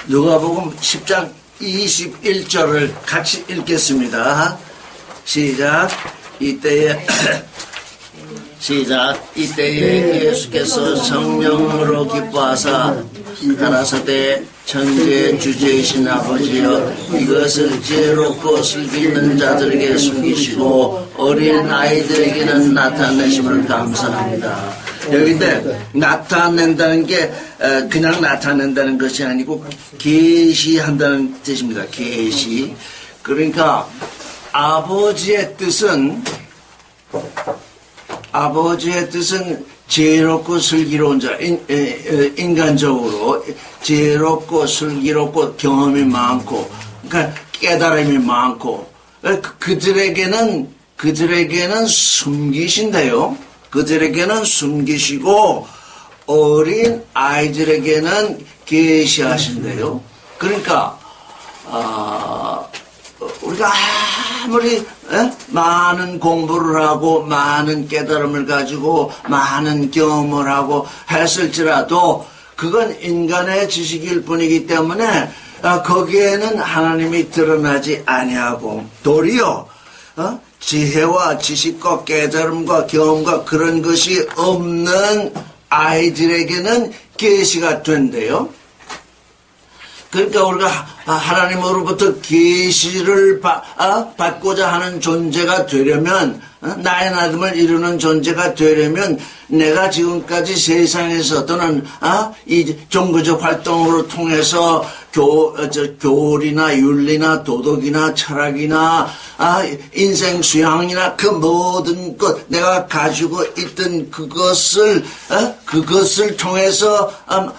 누가복음 10장 21절을 같이 읽겠습니다. 시작. 이때에 예수께서 성령으로 기뻐하사 가라사대 천지의 주제이신 아버지여, 이것을 지혜롭고 슬기있는 자들에게 숨기시고 어린 아이들에게는 나타내심을 감사합니다. 여기인데 나타낸다는 게 그냥 나타낸다는 것이 아니고 계시한다는 뜻입니다. 계시. 그러니까 아버지의 뜻은 지혜롭고 슬기로운 자, 인간적으로 지혜롭고 슬기롭고 경험이 많고, 그러니까 깨달음이 많고, 그들에게는 숨기신대요. 그들에게는 숨기시고 어린 아이들에게는 계시하신대요. 그러니까 우리가 아무리 많은 공부를 하고 많은 깨달음을 가지고 많은 경험을 하고 했을지라도 그건 인간의 지식일 뿐이기 때문에 거기에는 하나님이 드러나지 아니하고, 도리어 지혜와 지식과 깨달음과 경험과 그런 것이 없는 아이들에게는 계시가 된대요. 그러니까 우리가 하나님으로부터 계시를 받고자 하는 존재가 되려면, 나의 나됨을 이루는 존재가 되려면, 내가 지금까지 세상에서 또는 이 종교적 활동으로 통해서 교리나 윤리나 도덕이나 철학이나 인생 수양이나 그 모든 것 내가 가지고 있던 그것을 통해서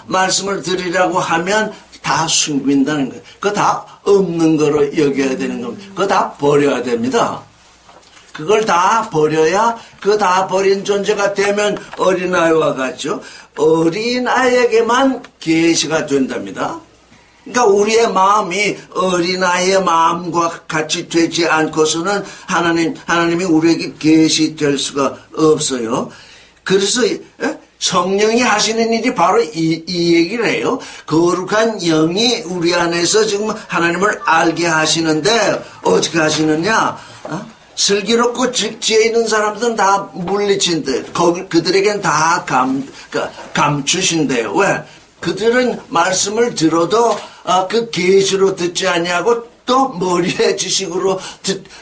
말씀을 드리라고 하면 다 숨긴다는 거예요. 그거 다 없는 거로 여겨야 되는 겁니다. 그거 다 버려야 됩니다. 그걸 다 버려야, 그거 다 버린 존재가 되면 어린아이와 같죠. 어린아이에게만 계시가 된답니다. 그러니까 우리의 마음이 어린아이의 마음과 같이 되지 않고서는 하나님이 우리에게 계시될 수가 없어요. 그래서 성령이 하시는 일이 바로 이 얘기를 해요. 거룩한 영이 우리 안에서 지금 하나님을 알게 하시는데 어떻게 하시느냐? 슬기롭고 지혜 있는 사람들은 다 물리친대. 그들에겐 다 감추신대요. 왜? 그들은 말씀을 들어도 그 계시로 듣지 아니하고 또 머리의 지식으로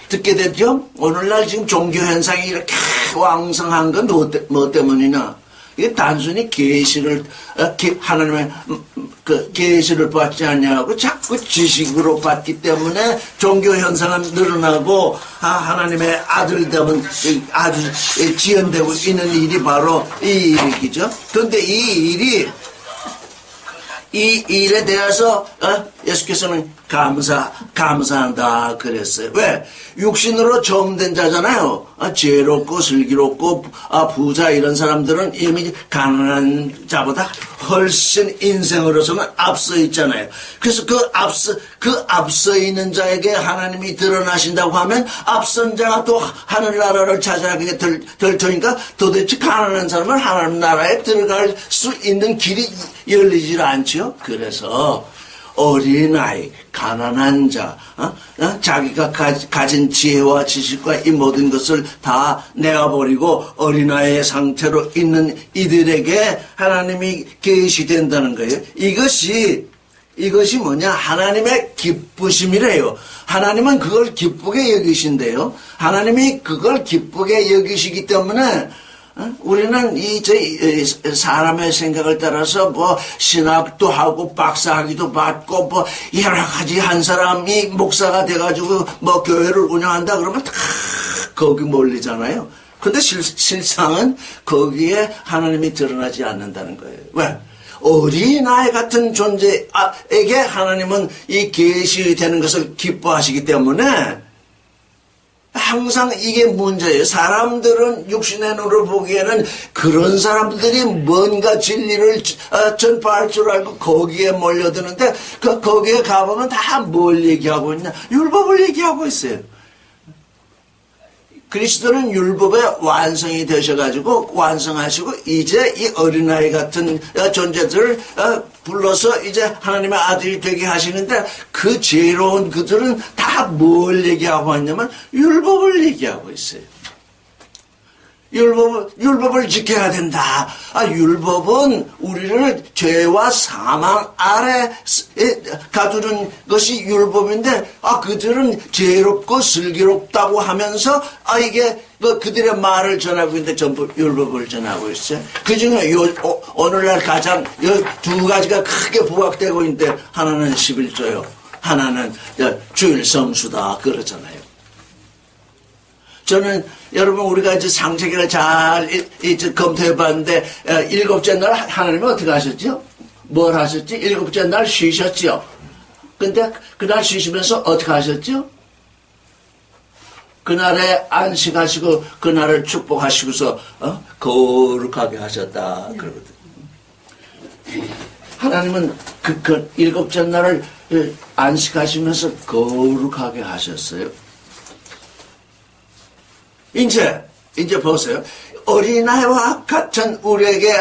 듣게 되죠. 오늘날 지금 종교 현상이 이렇게 왕성한 건 뭐 때문이냐? 이게 단순히 계시를 하나님의 그 계시를 받지 않냐고 자꾸 지식으로 받기 때문에 종교 현상은 늘어나고 하나님의 아들됨은 아주 지연되고 있는 일이 바로 이 일이죠. 그런데 이 일에 대해서 예수께서는 감사한다 그랬어요. 왜? 육신으로 정된 자잖아요. 지혜롭고 슬기롭고 부자 이런 사람들은 이미 가난한 자보다 훨씬 인생으로서는 앞서 있잖아요. 그래서 그 앞서 있는 자에게 하나님이 드러나신다고 하면 앞선 자가 또 하늘나라를 차지하게 될 테니까 도대체 가난한 사람은 하나님 나라에 들어갈 수 있는 길이 열리질 않죠. 그래서 어린아이, 가난한 자, 자기가 가진 지혜와 지식과 이 모든 것을 다 내어버리고 어린아이의 상태로 있는 이들에게 하나님이 계시된다는 거예요. 이것이 뭐냐? 하나님의 기쁘심이래요. 하나님은 그걸 기쁘게 여기신대요. 하나님이 그걸 기쁘게 여기시기 때문에 우리는 사람의 생각을 따라서 뭐 신학도 하고 박사학위도 받고 뭐 여러 가지 한 사람이 목사가 돼가지고 뭐 교회를 운영한다 그러면 다 거기 몰리잖아요. 근데 실상은 거기에 하나님이 드러나지 않는다는 거예요. 왜? 어린아이 같은 존재에게 하나님은 이 계시되는 것을 기뻐하시기 때문에 항상 이게 문제예요. 사람들은 육신의 눈으로 보기에는 그런 사람들이 뭔가 진리를 전파할 줄 알고 거기에 몰려드는데 거기에 가보면 다 뭘 얘기하고 있냐? 율법을 얘기하고 있어요. 그리스도는 율법의 완성이 되셔가지고 완성하시고 이제 이 어린아이 같은 존재들을 불러서 이제 하나님의 아들이 되게 하시는데 그 지혜로운 그들은 다 뭘 얘기하고 있냐면 율법을 얘기하고 있어요. 율법을 지켜야 된다. 율법은 우리를 죄와 사망 아래 가두는 것이 율법인데, 그들은 죄롭고 슬기롭다고 하면서, 이게 그들의 말을 전하고 있는데 전부 율법을 전하고 있어요. 그 중에 오늘날 가장 두 가지가 크게 부각되고 있는데, 하나는 11조요. 하나는 주일 성수다. 그러잖아요. 저는 여러분 우리가 이제 창세기를 잘 이제 검토해 봤는데 일곱째 날 하나님은 어떻게 하셨죠? 뭘 하셨지? 일곱째 날 쉬셨죠. 근데 그날 쉬시면서 어떻게 하셨죠? 그날에 안식하시고 그날을 축복하시고서 거룩하게 하셨다 그러거든. 하나님은 그 일곱째 날을 안식하시면서 거룩하게 하셨어요. 이제 보세요. 어린아이와 같은 우리에게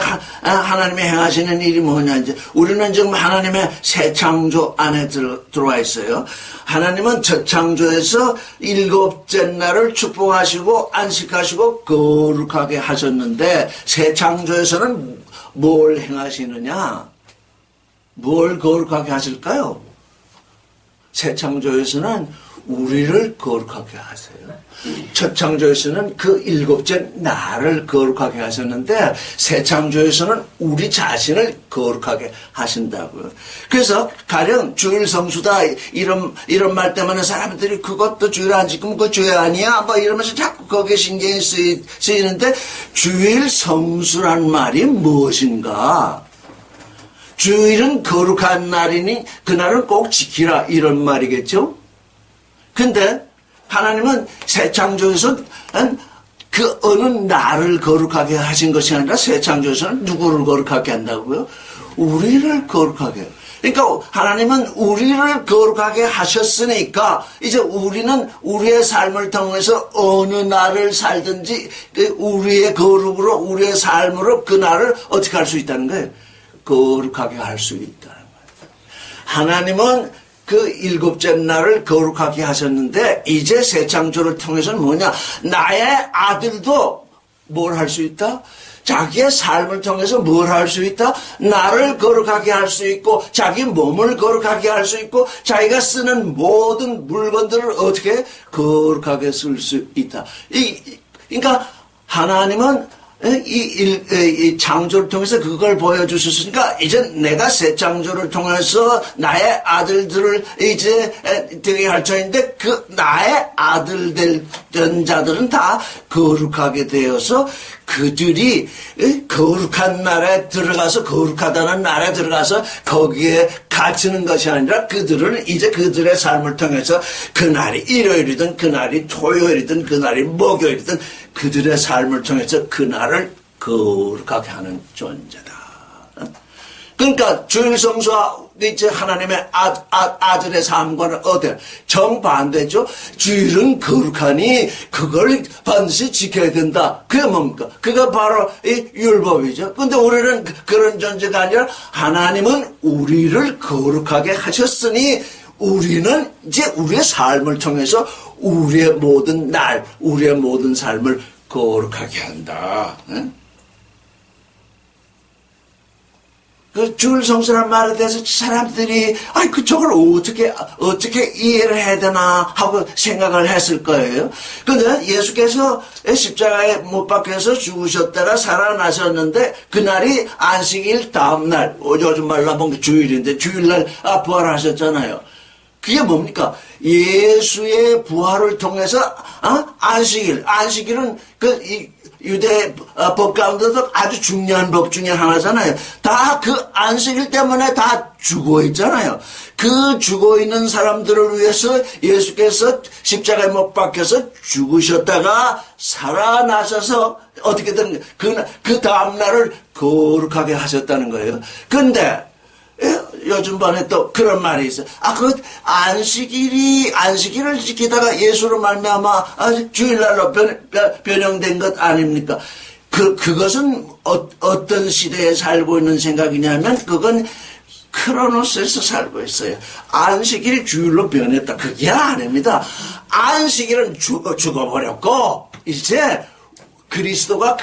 하나님이 행하시는 일이 뭐냐. 이제 우리는 지금 하나님의 새 창조 안에 들어와 있어요. 하나님은 첫 창조에서 일곱째 날을 축복하시고 안식하시고 거룩하게 하셨는데 새 창조에서는 뭘 행하시느냐? 뭘 거룩하게 하실까요? 새 창조에서는 우리를 거룩하게 하세요. 첫 창조에서는 그 일곱째 날을 거룩하게 하셨는데 새 창조에서는 우리 자신을 거룩하게 하신다고요. 그래서 가령 주일 성수다 이런 말 때문에 사람들이 그것도 주일 안 지키면 그거 죄 아니야? 이러면서 자꾸 거기에 신경이 쓰이는데 주일 성수란 말이 무엇인가? 주일은 거룩한 날이니 그날은 꼭 지키라 이런 말이겠죠? 근데 하나님은 새 창조에서 그 어느 날을 거룩하게 하신 것이 아니라 새 창조에서는 누구를 거룩하게 한다고요? 우리를 거룩하게 해요. 그러니까 하나님은 우리를 거룩하게 하셨으니까 이제 우리는 우리의 삶을 통해서 어느 날을 살든지 우리의 거룩으로 우리의 삶으로 그 날을 어떻게 할 수 있다는 거예요? 거룩하게 할 수 있다는 거예요. 하나님은 그 일곱째 날을 거룩하게 하셨는데 이제 새 창조를 통해서는 뭐냐? 나의 아들도 뭘 할 수 있다? 자기의 삶을 통해서 뭘 할 수 있다? 나를 거룩하게 할 수 있고 자기 몸을 거룩하게 할 수 있고 자기가 쓰는 모든 물건들을 어떻게 거룩하게 쓸 수 있다. 그러니까 하나님은 이 창조를 통해서 그걸 보여주셨으니까 이제 내가 새 창조를 통해서 나의 아들들을 이제 되게 할 터인데 그 나의 아들 된 자들은 다 거룩하게 되어서 그들이 거룩한 나라에 들어가서 거룩하다는 나라에 들어가서 거기에 갇히는 것이 아니라 그들은 이제 그들의 삶을 통해서 그날이 일요일이든 그날이 토요일이든 그날이 목요일이든 그들의 삶을 통해서 그날을 거룩하게 하는 존재다. 그러니까 주일 성수와 이제 하나님의 아들의 삶과는 어때? 정반대죠. 주일은 거룩하니 그걸 반드시 지켜야 된다. 그게 뭡니까? 그게 바로 이 율법이죠. 근데 우리는 그런 존재가 아니라 하나님은 우리를 거룩하게 하셨으니 우리는 이제 우리의 삶을 통해서 우리의 모든 날, 우리의 모든 삶을 거룩하게 한다. 응? 그 주일 성수란 말에 대해서 사람들이 그쪽을 어떻게 이해를 해야 되나 하고 생각을 했을 거예요. 그런데 예수께서 십자가에 못 박혀서 죽으셨다가 살아나셨는데 그날이 안식일 다음날, 요즘 말로 하면 주일인데 주일날 부활하셨잖아요. 그게 뭡니까? 예수의 부활을 통해서 안식일은 유대 법 가운데도 아주 중요한 법 중에 하나잖아요. 다 그 안식일 때문에 다 죽어 있잖아요. 그 죽어 있는 사람들을 위해서 예수께서 십자가에 못 박혀서 죽으셨다가 살아나셔서 어떻게든 그 다음 날을 거룩하게 하셨다는 거예요. 근데 요즘 번에 또 그런 말이 있어요. 안식일을 지키다가 예수로 말미암아 주일날로 변형된 것 아닙니까? 그것은 어떤 시대에 살고 있는 생각이냐면 그건 크로노스에서 살고 있어요. 안식일 주일로 변했다. 그게 아닙니다. 안식일은 죽어버렸고 이제 그리스도가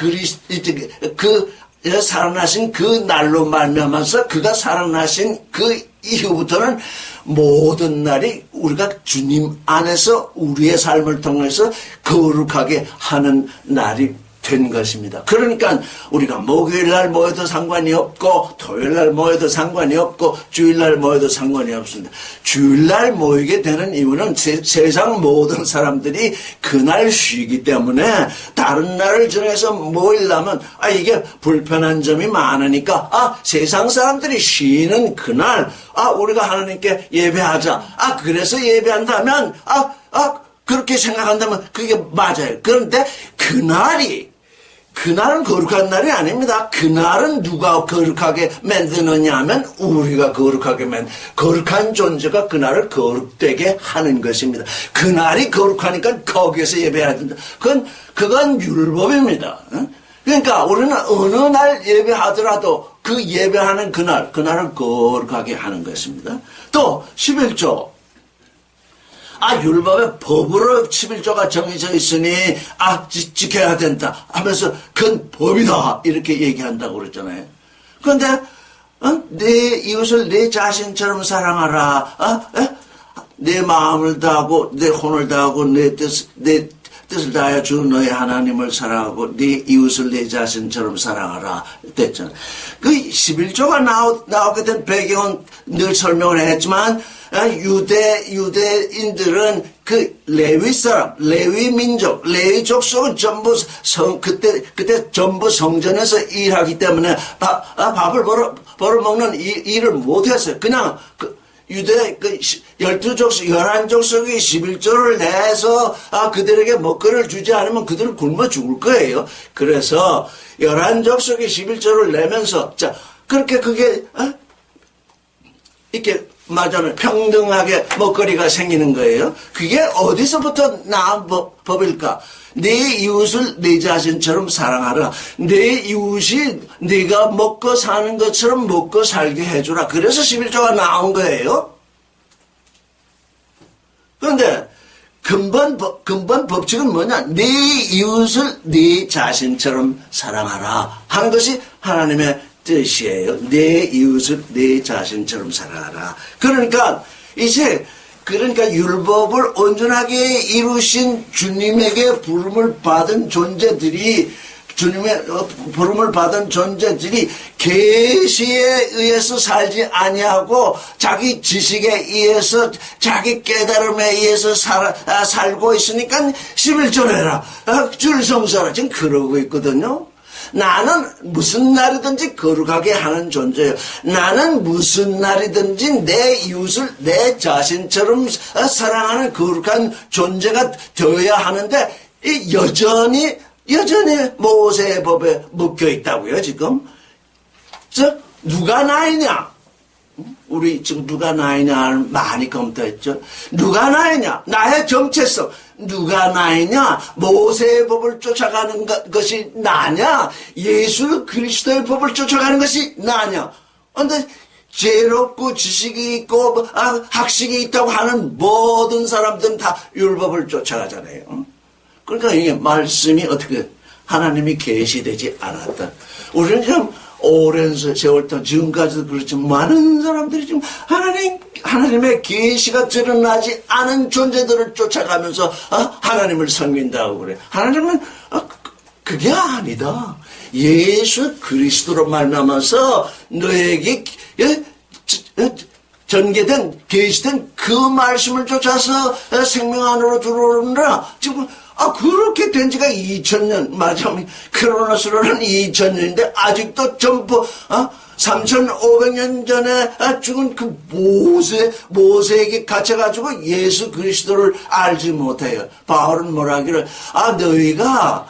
살아나신 그 날로 말미암아서 그가 살아나신 그 이후부터는 모든 날이 우리가 주님 안에서 우리의 삶을 통해서 거룩하게 하는 날이 된 것입니다. 그러니까 우리가 목요일날 모여도 상관이 없고 토요일날 모여도 상관이 없고 주일날 모여도 상관이 없습니다. 주일날 모이게 되는 이유는 세상 모든 사람들이 그날 쉬기 때문에 다른 날을 정해서 모이려면 이게 불편한 점이 많으니까 세상 사람들이 쉬는 그날 우리가 하나님께 예배하자. 그래서 예배한다면 그렇게 생각한다면 그게 맞아요. 그런데 그날은 거룩한 날이 아닙니다. 그날은 누가 거룩하게 만드느냐 하면 우리가 거룩한 존재가 그날을 거룩되게 하는 것입니다. 그날이 거룩하니까 거기에서 예배해야 된다. 그건 율법입니다. 그러니까 우리는 어느 날 예배하더라도 그 예배하는 그날을 거룩하게 하는 것입니다. 또 11조. 율법의 법으로 11조가 정해져 있으니 지켜야 된다 하면서 그건 법이다 이렇게 얘기한다고 그랬잖아요. 그런데 내 이웃을 내 자신처럼 사랑하라. 내 마음을 다하고 내 혼을 다하고 내 뜻을 다하여 주 너의 하나님을 사랑하고 네 이웃을 내 자신처럼 사랑하라 됐잖아요. 그 11조가 나오게 된 배경은 늘 설명을 했지만 유대인들은 그 레위 사람, 레위 민족, 레위 족속은 전부 그때 전부 성전에서 일하기 때문에 밥을 벌어먹는 일을 못했어요. 그냥 유대 12족속, 11족속이 11조를 내서 그들에게 먹거리를 주지 않으면 그들은 굶어 죽을 거예요. 그래서 11족속이 11조를 내면서 그렇게 그게 이렇게 맞아요. 평등하게 먹거리가 생기는 거예요. 그게 어디서부터 나온 법일까? 내 이웃을 내 자신처럼 사랑하라. 내 이웃이 네가 먹고 사는 것처럼 먹고 살게 해주라. 그래서 11조가 나온 거예요. 그런데 근본 법칙은 뭐냐? 내 이웃을 네 자신처럼 사랑하라 하는 것이 하나님의 뜻이에요. 내 이웃을 내 자신처럼 사랑하라. 그러니까 율법을 온전하게 이루신 주님에게 부름을 받은 존재들이 계시에 의해서 살지 아니하고 자기 지식에 의해서 자기 깨달음에 의해서 살고 있으니까 11조를 해라. 줄 성사라. 지금 그러고 있거든요. 나는 무슨 날이든지 거룩하게 하는 존재예요. 나는 무슨 날이든지 내 이웃을 내 자신처럼 사랑하는 거룩한 존재가 되어야 하는데 여전히 모세의 법에 묶여 있다고요. 지금 누가 나이냐? 우리 지금 누가 나이냐 많이 검토했죠. 누가 나이냐? 나의 정체성. 누가 나이냐? 모세의 법을 쫓아가는 것이 나냐? 예수 그리스도의 법을 쫓아가는 것이 나냐? 그런데 지혜롭고 지식이 있고 학식이 있다고 하는 모든 사람들은 다 율법을 쫓아가잖아요. 그러니까 이게 말씀이 어떻게 하나님이 계시되지 않았다. 우리는 지금 오랜 세월 동안 지금까지도 그렇지만 많은 사람들이 지금 하나님의 계시가 드러나지 않은 존재들을 쫓아가면서 하나님을 섬긴다고 그래. 하나님은 그게 아니다. 예수 그리스도로 말미암아서 너에게 전개된 계시된 그 말씀을 쫓아서 생명 안으로 들어오느라 지금 그렇게 된 지가 2000년, 맞아. 크로노스로는 2000년인데, 아직도 전부, 3500년 전에 죽은 그 모세에게 갇혀가지고 예수 그리스도를 알지 못해요. 바울은 뭐라 하기를, 너희가,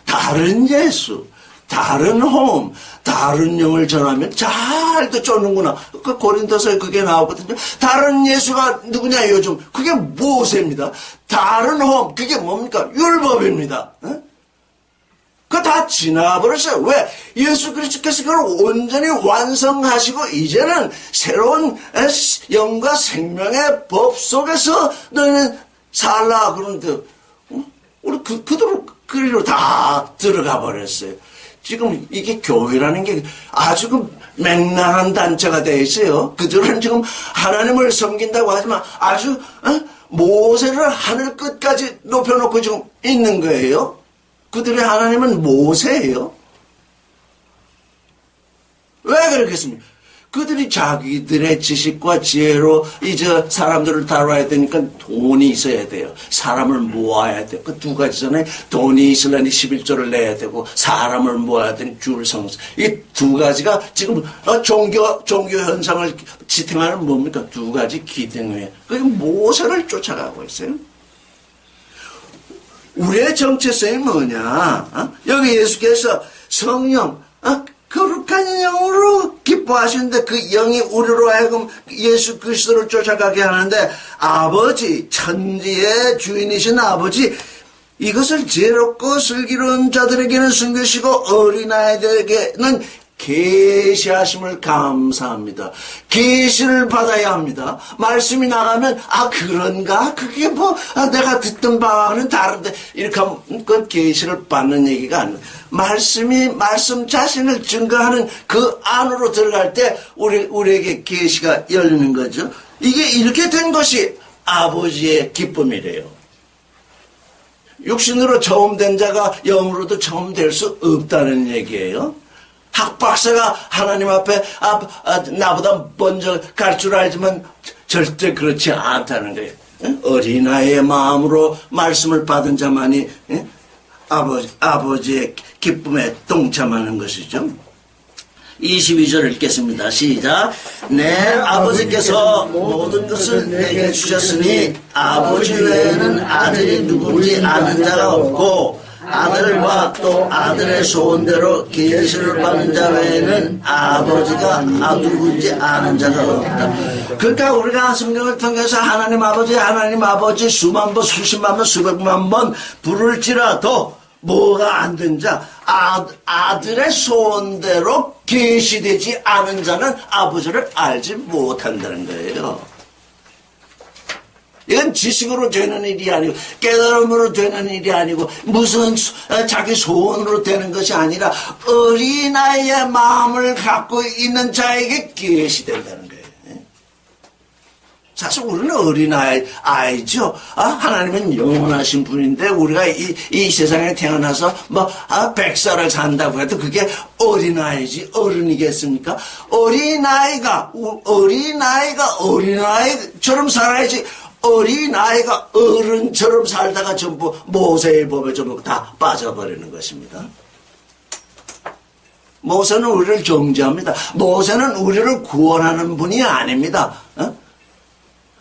다른 예수, 다른 호흡, 다른 영을 전하면 잘도 쫓는구나. 그 고린도서에 그게 나오거든요. 다른 예수가 누구냐 요즘. 그게 모세입니다. 다른 호흡, 그게 뭡니까? 율법입니다. 그거 다 지나버렸어요. 왜? 예수 그리스도께서 그걸 온전히 완성하시고 이제는 새로운 영과 생명의 법 속에서 너희는 살라 그러는데 우리 그대로 다 들어가 버렸어요. 지금 이게 교회라는 게 아주 그 맹랑한 단체가 되어 있어요. 그들은 지금 하나님을 섬긴다고 하지만 아주 모세를 하늘 끝까지 높여놓고 지금 있는 거예요. 그들의 하나님은 모세예요. 왜 그렇겠습니까? 그들이 자기들의 지식과 지혜로 이제 사람들을 다뤄야 되니까 돈이 있어야 돼요. 사람을 모아야 돼요. 그 두 가지잖아요. 돈이 있으려니 11조를 내야 되고 사람을 모아야 되니 줄 성수. 이 두 가지가 지금 종교 현상을 지탱하는 뭡니까? 두 가지 기둥이에요. 그게 모세를 쫓아가고 있어요. 우리의 정체성이 뭐냐? 여기 예수께서 성령, 거룩한 영으로 기뻐하시는데 그 영이 우리로 하여금 예수 그리스도를 쫓아가게 하는데 아버지, 천지의 주인이신 아버지, 이것을 지혜롭고 슬기로운 자들에게는 숨기시고 어린아이들에게는 계시하심을 감사합니다. 계시를 받아야 합니다. 말씀이 나가면 그런가? 그게 내가 듣던 바와는 다른데 이렇게 하면 그건 계시를 받는 얘기가 아니에요. 말씀 자신을 증거하는 그 안으로 들어갈 때 우리에게 계시가 열리는 거죠. 이게 이렇게 된 것이 아버지의 기쁨이래요. 육신으로 처음 된 자가 영으로도 처음 될 수 없다는 얘기예요. 학박사가 하나님 앞에 나보다 먼저 갈 줄 알지만 절대 그렇지 않다는 거예요. 어린아이의 마음으로 말씀을 받은 자만이 아버지의 기쁨에 동참하는 것이죠. 22절을 읽겠습니다. 시작. 내 아버지께서 모든 것을 내게 주셨으니 아버지 외에는 아들이 누군지 아는 자가 없고 아들과 또 아들의 소원대로 계시를 받는 자 외에는 아버지가 누군지 아는 자가 없다. 그러니까 우리가 성경을 통해서 하나님 아버지 수만 번, 수십만 번, 수백만 번 부를지라도 뭐가 안 된 자, 아들의 소원대로 계시되지 않은 자는 아버지를 알지 못한다는 거예요. 이건 지식으로 되는 일이 아니고 깨달음으로 되는 일이 아니고 무슨 자기 소원으로 되는 것이 아니라 어린아이의 마음을 갖고 있는 자에게 계시된다는 거예요. 사실 우리는 어린아이죠. 하나님은 영원하신 분인데 우리가 이 세상에 태어나서 100살을 산다고 해도 그게 어린아이지 어른이겠습니까? 어린아이가 어린아이처럼 살아야지. 어린아이가 어른처럼 살다가 전부 모세의 법에 전부 다 빠져버리는 것입니다. 모세는 우리를 정죄합니다. 모세는 우리를 구원하는 분이 아닙니다.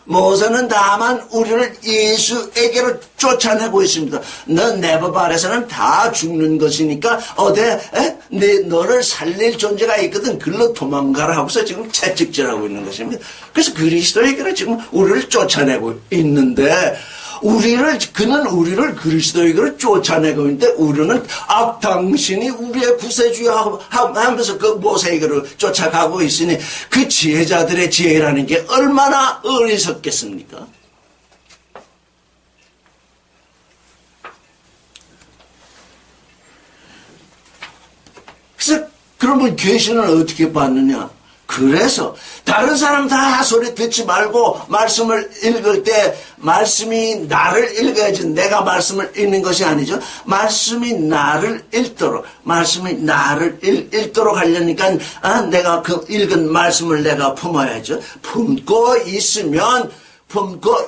모세는 다만 우리를 예수에게로 쫓아내고 있습니다. 넌 내 법 아래서는 다 죽는 것이니까 너를 살릴 존재가 있거든. 글로 도망가라 하고서 지금 채찍질하고 있는 것입니다. 그래서 그리스도에게로 지금 우리를 쫓아내고 있는데 그는 우리를 그리스도에게로 쫓아내고 있는데 우리는 당신이 우리의 구세주야 하면서 그 모세에게로 쫓아가고 있으니 그 지혜자들의 지혜라는 게 얼마나 어리석겠습니까? 그래서 그러면 계시는 어떻게 받느냐? 그래서 다른 사람 다 소리 듣지 말고 말씀을 읽을 때 말씀이 나를 읽어야지 내가 말씀을 읽는 것이 아니죠. 말씀이 나를 읽도록 하려니까 내가 그 읽은 말씀을 내가 품어야죠. 품고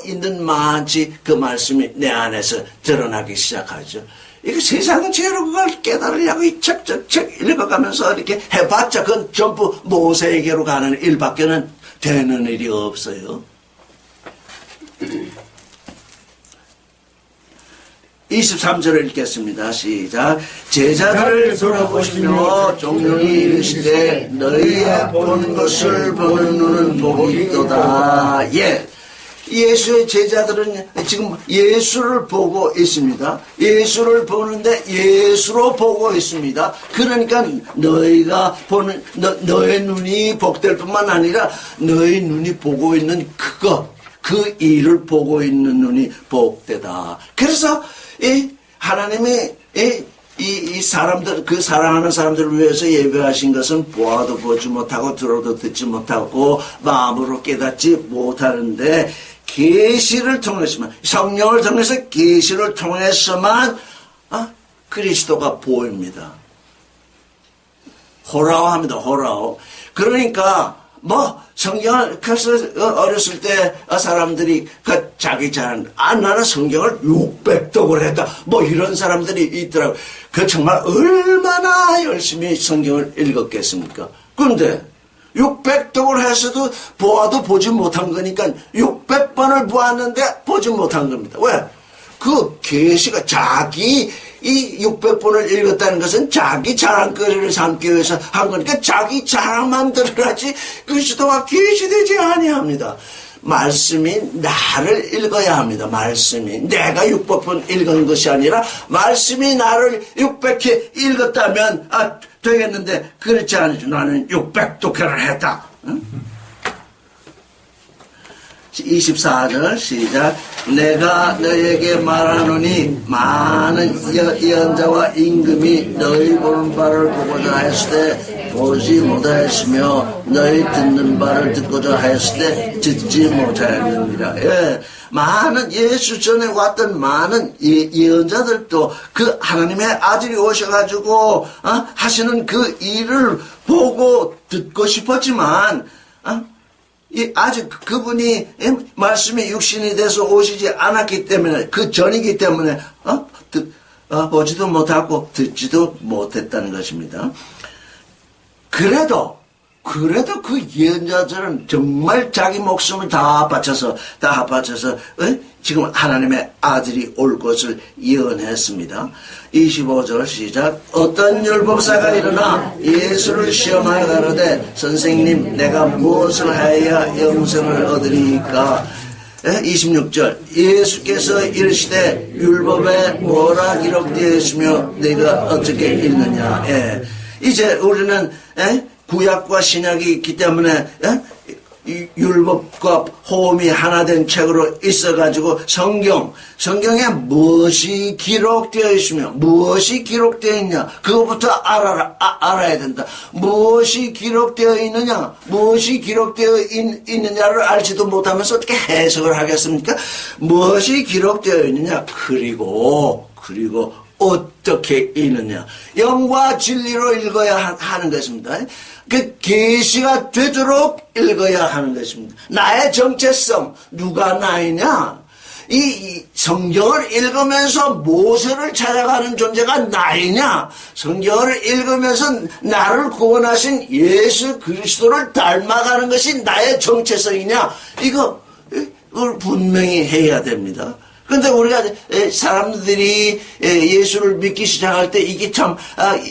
있는 만치 그 말씀이 내 안에서 드러나기 시작하죠. 이거 세상은 죄로 그걸 깨달으려고 척척척 읽어가면서 이렇게 해봤자 그건 전부 모세에게로 가는 일밖에는 되는 일이 없어요. 23절을 읽겠습니다. 시작. 제자들을 돌아보시며 종용이 이르시되 너희의 본 것을 보는 눈은 복이 있도다. 예. 예수의 제자들은 지금 예수를 보고 있습니다. 예수를 보는데 예수로 보고 있습니다. 그러니까 너희가 보는 너의 눈이 복될 뿐만 아니라 너희 눈이 보고 있는 그 일을 보고 있는 눈이 복되다. 그래서 이 하나님이 이 사람들, 그 사랑하는 사람들을 위해서 예배하신 것은 보아도 보지 못하고 들어도 듣지 못하고 마음으로 깨닫지 못하는데 계시를 통해서만, 성령을 통해서 계시를 통해서만 그리스도가 보입니다. 호라오 합니다. 호라오. 그러니까 성경을 그래서 어렸을 때 사람들이 자기 자랑 나는 성경을 600독을 했다 이런 사람들이 있더라고. 정말 얼마나 열심히 성경을 읽었겠습니까? 그런데 600독을 했어도 보아도 보지 못한 거니까 600번을 보았는데 보지 못한 겁니다. 왜? 그 계시가 자기 이 600번을 읽었다는 것은 자기 자랑거리를 삼기 위해서 한 거니까 자기 자랑만 들어야지 그리스도가 계시되지 아니합니다. 말씀이 나를 읽어야 합니다. 말씀이 내가 600번 읽은 것이 아니라 말씀이 나를 600회 읽었다면 되겠는데 그렇지 않죠. 나는 600독회를 했다. 응? 24절 시작. 내가 너에게 말하노니 많은 예언자와 임금이 너희 보는 바를 보고자 했을 때 보지 못하였으며 너희 듣는 바를 듣고자 했을 때 듣지 못하였느니라. 예. 많은 예수 전에 왔던 많은 예언자들도 그 하나님의 아들이 오셔가지고 하시는 그 일을 보고 듣고 싶었지만 아직 그분이 말씀이 육신이 돼서 오시지 않았기 때문에 그 전이기 때문에 보지도 못하고 듣지도 못했다는 것입니다. 그래도 그 예언자들은 정말 자기 목숨을 다 바쳐서 지금 하나님의 아들이 올 것을 예언했습니다. 25절 시작. 어떤 율법사가 일어나 예수를 시험하여 가로되 선생님 내가 무엇을 하여야 영생을 얻으리까? 26절 예수께서 이르시되 율법에 뭐라 기록되어 있으며 네가 어떻게 읽느냐. 이제 우리는 구약과 신약이 있기 때문에 율법과 호흡이 하나 된 책으로 있어가지고 성경에 무엇이 기록되어 있으며 무엇이 기록되어 있냐 그것부터 알아야 된다. 무엇이 기록되어 있느냐 무엇이 기록되어 있느냐를 알지도 못하면서 어떻게 해석을 하겠습니까? 무엇이 기록되어 있느냐 그리고 어떻게 읽느냐 영과 진리로 읽어야 하는 것입니다. 그 계시가 되도록 읽어야 하는 것입니다. 나의 정체성 누가 나이냐 이 성경을 읽으면서 모세를 찾아가는 존재가 나이냐 성경을 읽으면서 나를 구원하신 예수 그리스도를 닮아가는 것이 나의 정체성이냐 이걸 분명히 해야 됩니다. 근데 우리가 사람들이 예수를 믿기 시작할 때 이게 참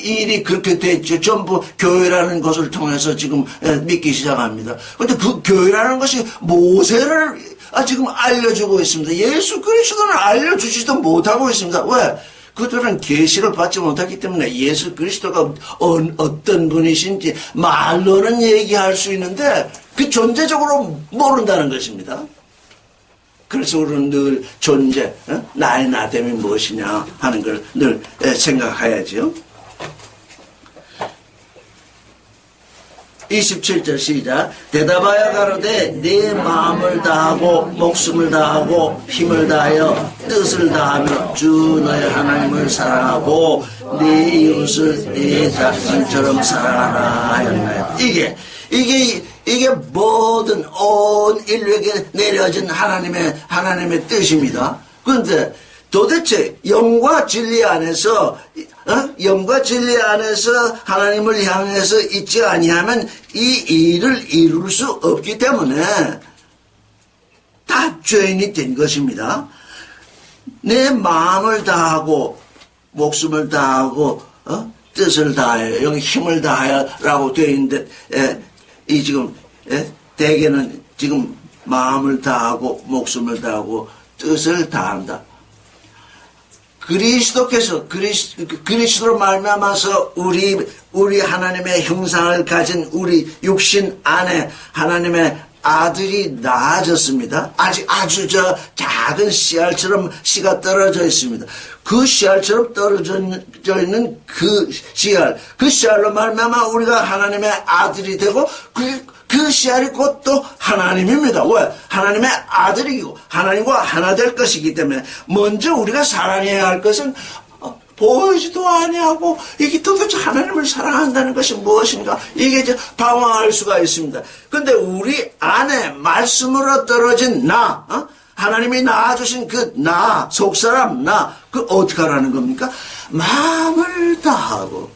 일이 그렇게 됐죠. 전부 교회라는 것을 통해서 지금 믿기 시작합니다. 근데 그 교회라는 것이 모세를 지금 알려주고 있습니다. 예수 그리스도는 알려주지도 못하고 있습니다. 왜? 그들은 계시를 받지 못하기 때문에 예수 그리스도가 어떤 분이신지 말로는 얘기할 수 있는데 그 존재적으로 모른다는 것입니다. 그래서 우리는 늘 존재, 나의 나됨이 무엇이냐 하는 걸 늘 생각해야죠. 27절 시작. 대답하여 가로되 네 마음을 다하고 목숨을 다하고 힘을 다하여 뜻을 다하며 주 너의 하나님을 사랑하고 네 이웃을 네 자신처럼 사랑하라 하였나요. 이게 모든 온 인류에게 내려진 하나님의 뜻입니다. 그런데 도대체 영과 진리 안에서 하나님을 향해서 있지 아니하면 이 일을 이룰 수 없기 때문에 다 죄인이 된 것입니다. 내 마음을 다하고 목숨을 다하고 뜻을 다하여 여기 힘을 다하여라고 되어 있는데 이 지금 대개는 지금 마음을 다하고 목숨을 다하고 뜻을 다한다. 그리스도께서 그리스도로 말미암아서 우리 하나님의 형상을 가진 우리 육신 안에 하나님의 아들이 낳아졌습니다. 아주 작은 씨알처럼 씨가 떨어져 있습니다. 그 씨알처럼 떨어져 있는 그 씨알로 말미암아 우리가 하나님의 아들이 되고 그 씨알이 곧 또 하나님입니다. 왜? 하나님의 아들이고 하나님과 하나 될 것이기 때문에 먼저 우리가 사랑해야 할 것은 보이지도 아니하고 이게 도대체 하나님을 사랑한다는 것이 무엇인가? 이게 이제 방황할 수가 있습니다. 근데 우리 안에 말씀으로 떨어진 나, 하나님이 낳아주신 그 나, 속사람 나, 그 어떻게 하라는 겁니까? 마음을 다하고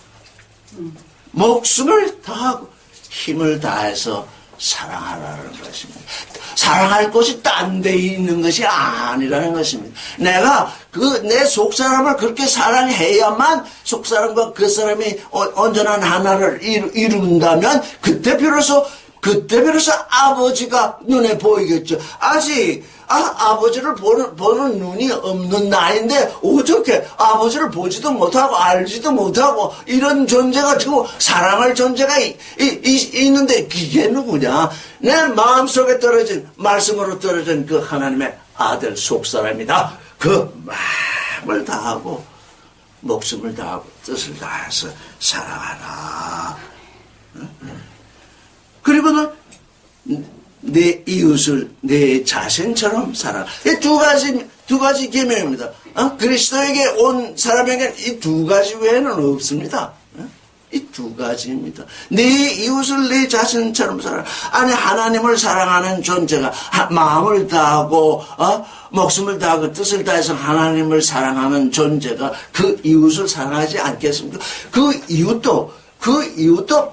목숨을 다하고 힘을 다해서 사랑하라는 것입니다. 사랑할 곳이 딴 데 있는 것이 아니라는 것입니다. 내가 내 속사람을 그렇게 사랑해야만 속사람과 그 사람이 온전한 하나를 이룬다면 그때 비로소 아버지가 눈에 보이겠죠. 아직 아버지를 보는 눈이 없는 나인데 어떻게 아버지를 보지도 못하고 알지도 못하고 이런 존재가 지금 사랑할 존재가 있는데 그게 누구냐? 내 마음속에 떨어진 말씀으로 떨어진 그 하나님의 아들 속사람이다. 그 마음을 다하고 목숨을 다하고 뜻을 다해서 사랑하라. 그리고는 내 이웃을 내 자신처럼 사랑. 이 두 가지 계명입니다. 그리스도에게 온 사람에게는 이 두 가지 외에는 없습니다. 이 두 가지입니다. 내 이웃을 내 자신처럼 사랑. 아니 하나님을 사랑하는 존재가 마음을 다하고 목숨을 다하고 뜻을 다해서 하나님을 사랑하는 존재가 그 이웃을 사랑하지 않겠습니까? 그 이웃도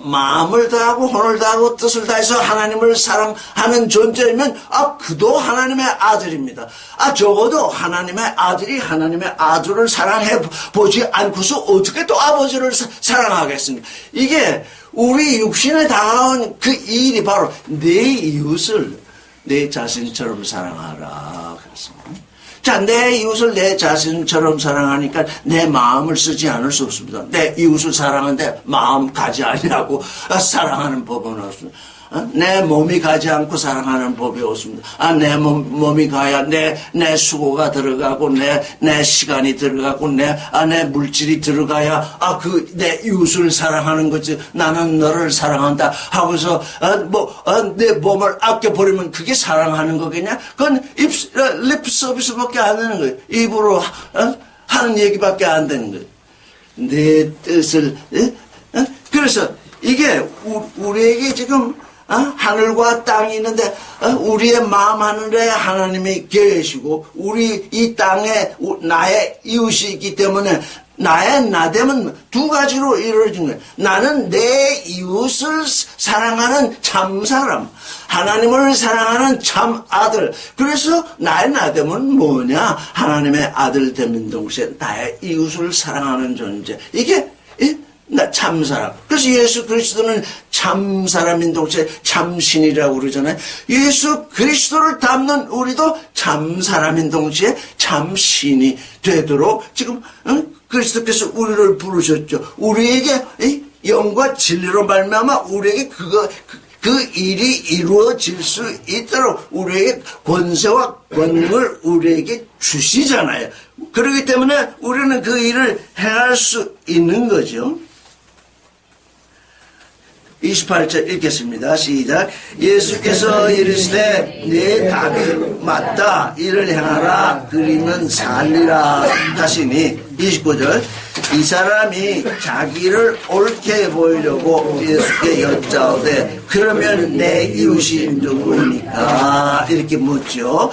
마음을 다하고 혼을 다하고 뜻을 다해서 하나님을 사랑하는 존재이면 그도 하나님의 아들입니다. 적어도 하나님의 아들이 하나님의 아들을 사랑해 보지 않고서 어떻게 또 아버지를 사랑하겠습니까? 이게 우리 육신에 닿은 그 일이 바로 내 이웃을 내 자신처럼 사랑하라 그랬습니다. 자, 내 이웃을 내 자신처럼 사랑하니까 내 마음을 쓰지 않을 수 없습니다. 내 이웃을 사랑하는데 마음 가지 아니하고 사랑하는 법은 없습니다. 내 몸이 가지 않고 사랑하는 법이 없습니다. 내 몸이 가야 내 수고가 들어가고 내 시간이 들어가고 내 물질이 들어가야 내 이웃을 사랑하는 거지. 나는 너를 사랑한다 하고서 내 몸을 아껴버리면 그게 사랑하는 거겠냐? 그건 립 서비스밖에 안 되는 거예요. 입으로 하는 얘기밖에 안 되는 거예요. 내 뜻을 그래서 이게 우리에게 지금 하늘과 땅이 있는데 우리의 마음 하늘에 하나님이 계시고 우리 이 땅에 나의 이웃이 있기 때문에 나의 나됨은 두 가지로 이루어진 거예요. 나는 내 이웃을 사랑하는 참 사람, 하나님을 사랑하는 참 아들. 그래서 나의 나됨은 뭐냐? 하나님의 아들 됨인 동시에 나의 이웃을 사랑하는 존재. 이게 참 사람. 그래서 예수 그리스도는 참 사람인 동시에 참 신이라고 그러잖아요. 예수 그리스도를 닮는 우리도 참 사람인 동시에 참 신이 되도록 지금 그리스도께서 우리를 부르셨죠. 우리에게 영과 진리로 말미암아 우리에게 그 일이 이루어질 수 있도록 우리에게 권세와 권능을 우리에게 주시잖아요. 그렇기 때문에 우리는 그 일을 행할 수 있는 거죠. 28절 읽겠습니다. 시작. 예수께서 이르시되 내 답이 맞다. 이를 행하라. 그리는 살리라 하시니 29절. 이 사람이 자기를 옳게 보이려고 예수께 여짜오되 그러면 내 이웃이 누구입니까? 이렇게 묻죠.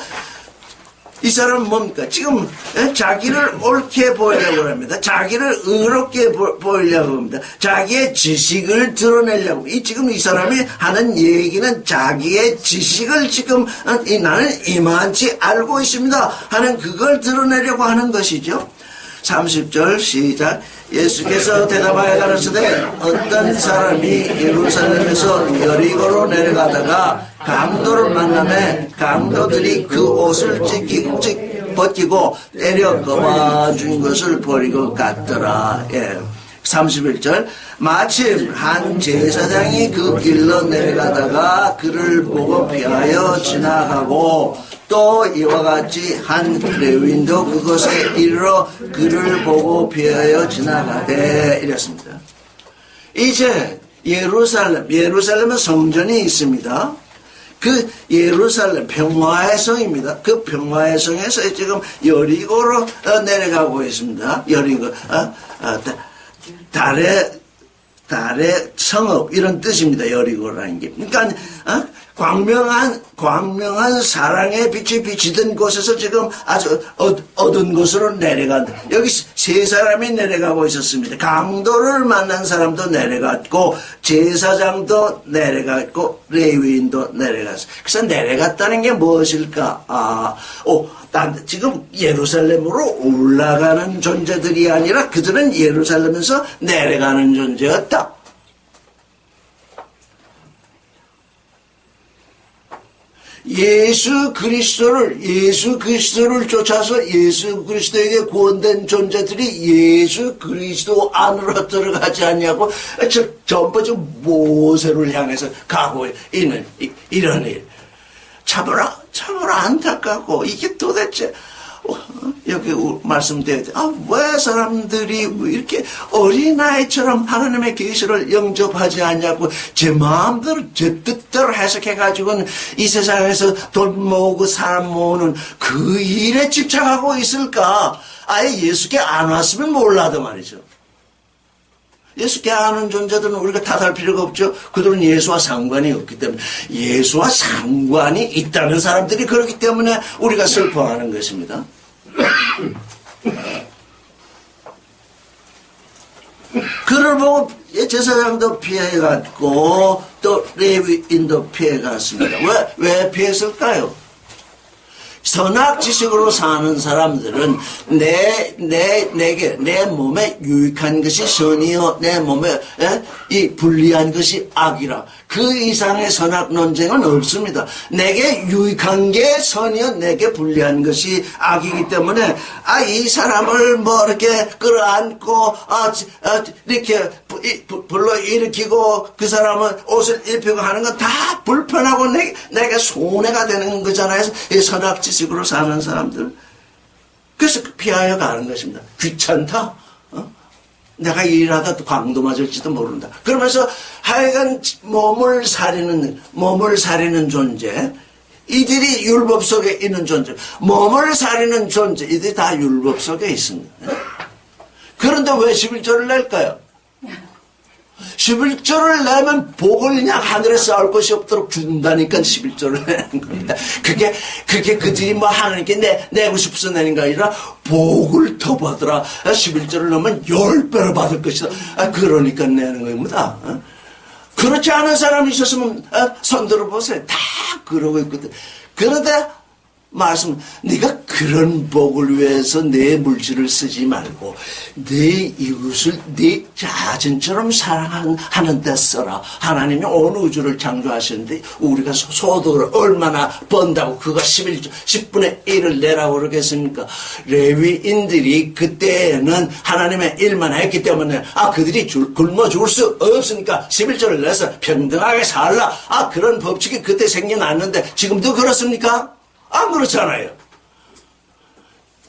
이 사람은 뭡니까? 지금 자기를 옳게 보이려고 합니다. 자기를 의롭게 보이려고 합니다. 자기의 지식을 드러내려고. 지금 이 사람이 하는 얘기는 자기의 지식을 지금 나는 이만치 알고 있습니다 하는 그걸 드러내려고 하는 것이죠. 30절 시작. 예수께서 대답하여 가라사대 어떤 사람이 예루살렘에서 여리고로 내려가다가 강도를 만나매 강도들이 그 옷을 벗기고 때려 거봐준 것을 볼 것 같더라. 31절 마침 한 제사장이 그 길로 내려가다가 그를 보고 피하여 지나가고 또 이와 같이 한 레위인도 그곳에 이르러 그를 보고 피하여 지나가되 이랬습니다. 이제 예루살렘은 성전이 있습니다. 그 예루살렘 평화의 성입니다. 그 평화의 성에서 지금 여리고로 내려가고 있습니다. 여리고 달의 성읍 이런 뜻입니다. 여리고라는 게. 그러니까 광명한 사랑의 빛이 비치던 곳에서 지금 아주 어두운 곳으로 내려간다. 여기 세 사람이 내려가고 있었습니다. 강도를 만난 사람도 내려갔고 제사장도 내려갔고 레위인도 내려갔어요. 그래서 내려갔다는 게 무엇일까? 지금 예루살렘으로 올라가는 존재들이 아니라 그들은 예루살렘에서 내려가는 존재였다. 예수 그리스도를 쫓아서 예수 그리스도에게 구원된 존재들이 예수 그리스도 안으로 들어가지 않냐고 전부 모세를 향해서 가고 있는 이런 일. 참으로 안타깝고 이게 도대체 여기 말씀드려야 왜 사람들이 이렇게 어린아이처럼 하나님의 계시를 영접하지 않냐고 제 마음대로 제 뜻대로 해석해가지고는 이 세상에서 돈 모으고 사람 모으는 그 일에 집착하고 있을까? 아예 예수께 안 왔으면 몰라도 말이죠. 예수께 아는 존재들은 우리가 탓할 필요가 없죠. 그들은 예수와 상관이 없기 때문에. 예수와 상관이 있다는 사람들이 그렇기 때문에 우리가 슬퍼하는 것입니다. 그를 보고 제사장도 피해갔고 또 레위인도 피해갔습니다. 왜 피했을까요? 선악지식으로 사는 사람들은 내 몸에 유익한 것이 선이요 내 몸에 이 불리한 것이 악이라. 그 이상의 선악 논쟁은 없습니다. 내게 유익한 게 선이요 내게 불리한 것이 악이기 때문에 이 사람을 뭐 이렇게 끌어안고 이렇게 불러일으키고 그 사람은 옷을 입히고 하는 건 다 불편하고 내게 손해가 되는 거잖아요. 이 선악지식으로 사는 사람들. 그래서 피하여 가는 것입니다. 귀찮다. 내가 일하다 광도 맞을지도 모른다. 그러면서 하여간 몸을 사리는 존재. 이들이 율법 속에 있는 존재. 몸을 사리는 존재. 이들이 다 율법 속에 있습니다. 그런데 왜 11조를 낼까요? 11조를 내면 복을 그냥 하늘에 쌓을 것이 없도록 준다니까 11조를 내는 겁니다. 그게 그들이 뭐 하나님께 내고 싶어서 내는 게 아니라 복을 더 받으라. 11조를 넣으면 10배로 받을 것이다. 그러니까 내는 겁니다. 그렇지 않은 사람이 있었으면 손 들어보세요. 다 그러고 있거든. 그런데 네가 그런 복을 위해서 내 물질을 쓰지 말고 내 이웃을 내 자신처럼 사랑하는 데 써라. 하나님이 온 우주를 창조하셨는데 우리가 소득을 얼마나 번다고 그거 10분의 1을 내라고 그러겠습니까? 레위인들이 그때는 하나님의 일만 했기 때문에 그들이 굶어 죽을 수 없으니까 11조를 내서 평등하게 살라. 그런 법칙이 그때 생겨났는데 지금도 그렇습니까? 안 그렇잖아요.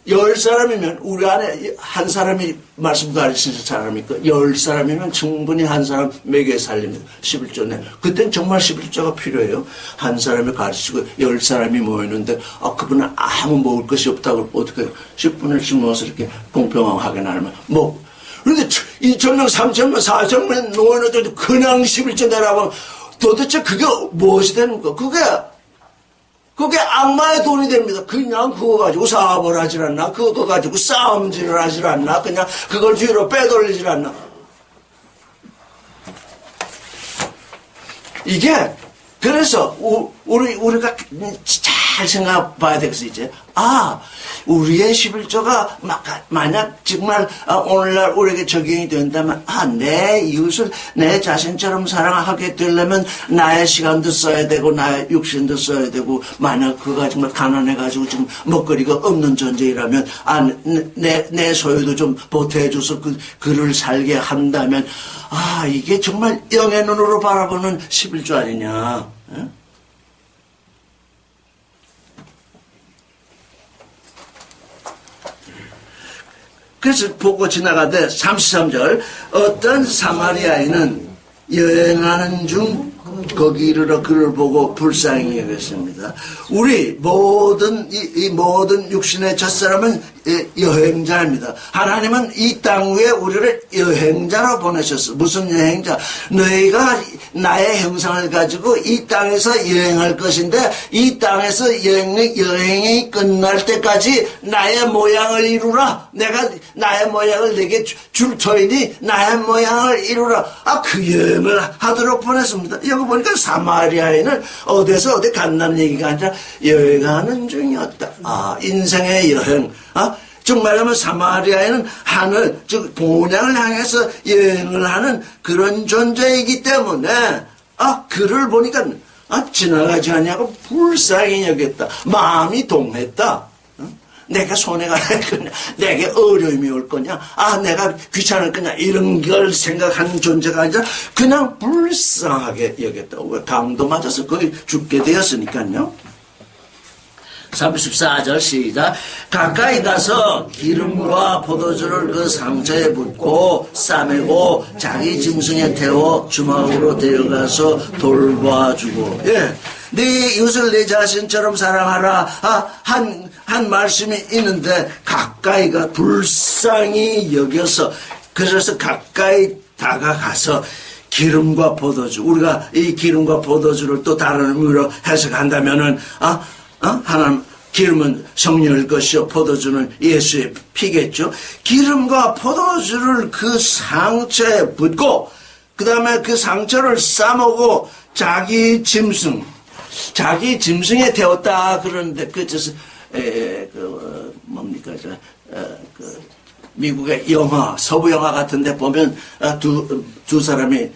10사람이면 우리 안에 한 사람이 말씀 가르치는 사람이니까 10사람이면 충분히 한 사람 먹여 살립니다. 11조 내. 그땐 정말 11조가 필요해요. 한 사람이 가르치고 10사람이 모이는데 그분은 아무 먹을 것이 없다고 어떻게 해요? 10분을 심어서 이렇게 공평하게 나누면 그런데 2,000명, 3,000명, 4,000명 모이는데도 그냥 11조 내라고 하면 도대체 그게 무엇이 되는 거? 그게 그게 악마의 돈이 됩니다. 그냥 그거 가지고 사업을 하질 않나? 그거 가지고 싸움질을 하질 않나? 그냥 그걸 뒤로 빼돌리질 않나? 이게, 그래서, 우리가 잘 생각해 봐야 되겠어, 이제. 우리의 11조가 만약 정말 오늘날 우리에게 적용이 된다면, 내 이웃을 내 자신처럼 사랑하게 되려면 나의 시간도 써야 되고, 나의 육신도 써야 되고, 만약 그가 정말 가난해가지고 지금 먹거리가 없는 존재이라면, 내 소유도 좀 보태줘서 그를 살게 한다면, 이게 정말 영의 눈으로 바라보는 11조 아니냐. 응? 그래서 보고 지나가되 33절 어떤 사마리아인은 여행하는 중 거기 이르러 그를 보고 불쌍히 여겼습니다. 우리 모든 이 모든 육신의 첫사람은 여행자입니다. 하나님은 이 땅 위에 우리를 여행자로 보내셨어. 무슨 여행자? 너희가 나의 형상을 가지고 이 땅에서 여행할 것인데 이 땅에서 여행이 끝날 때까지 나의 모양을 이루라. 내가 나의 모양을 내게 줄 터이니 나의 모양을 이루라. 그 여행을 하도록 보냈습니다. 여기 보니까 사마리아인은 어디서 어디 간다는 얘기가 아니라 여행하는 중이었다. 인생의 여행. 정말하면 사마리아인은 하늘, 즉 본향을 향해서 여행을 하는 그런 존재이기 때문에 그를 보니까 지나가지 않냐고 불쌍히 여겼다. 마음이 동했다. 내가 손해가 날 거냐, 내게 어려움이 올 거냐, 내가 귀찮을 거냐, 이런 걸 생각하는 존재가 아니라 그냥 불쌍하게 여겼다. 왜? 강도 맞아서 거의 죽게 되었으니까요. 34절 시작. 가까이 가서 기름과 포도주를 그 상처에 붓고 싸매고 자기 짐승에 태워 주막으로 데려가서 돌봐주고. 네 이웃을 내 자신처럼 사랑하라. 한 말씀이 있는데 가까이가 불쌍히 여겨서, 그래서 가까이 다가가서 기름과 포도주, 우리가 이 기름과 포도주를 또 다른 의미로 해석한다면은 하나님, 기름은 성령일 것이요 포도주는 예수의 피겠죠. 기름과 포도주를 그 상처에 붓고 그 다음에 그 상처를 싸먹고 자기 짐승에 태웠다 그러는데 미국의 영화, 서부 영화 같은데 보면 두 사람이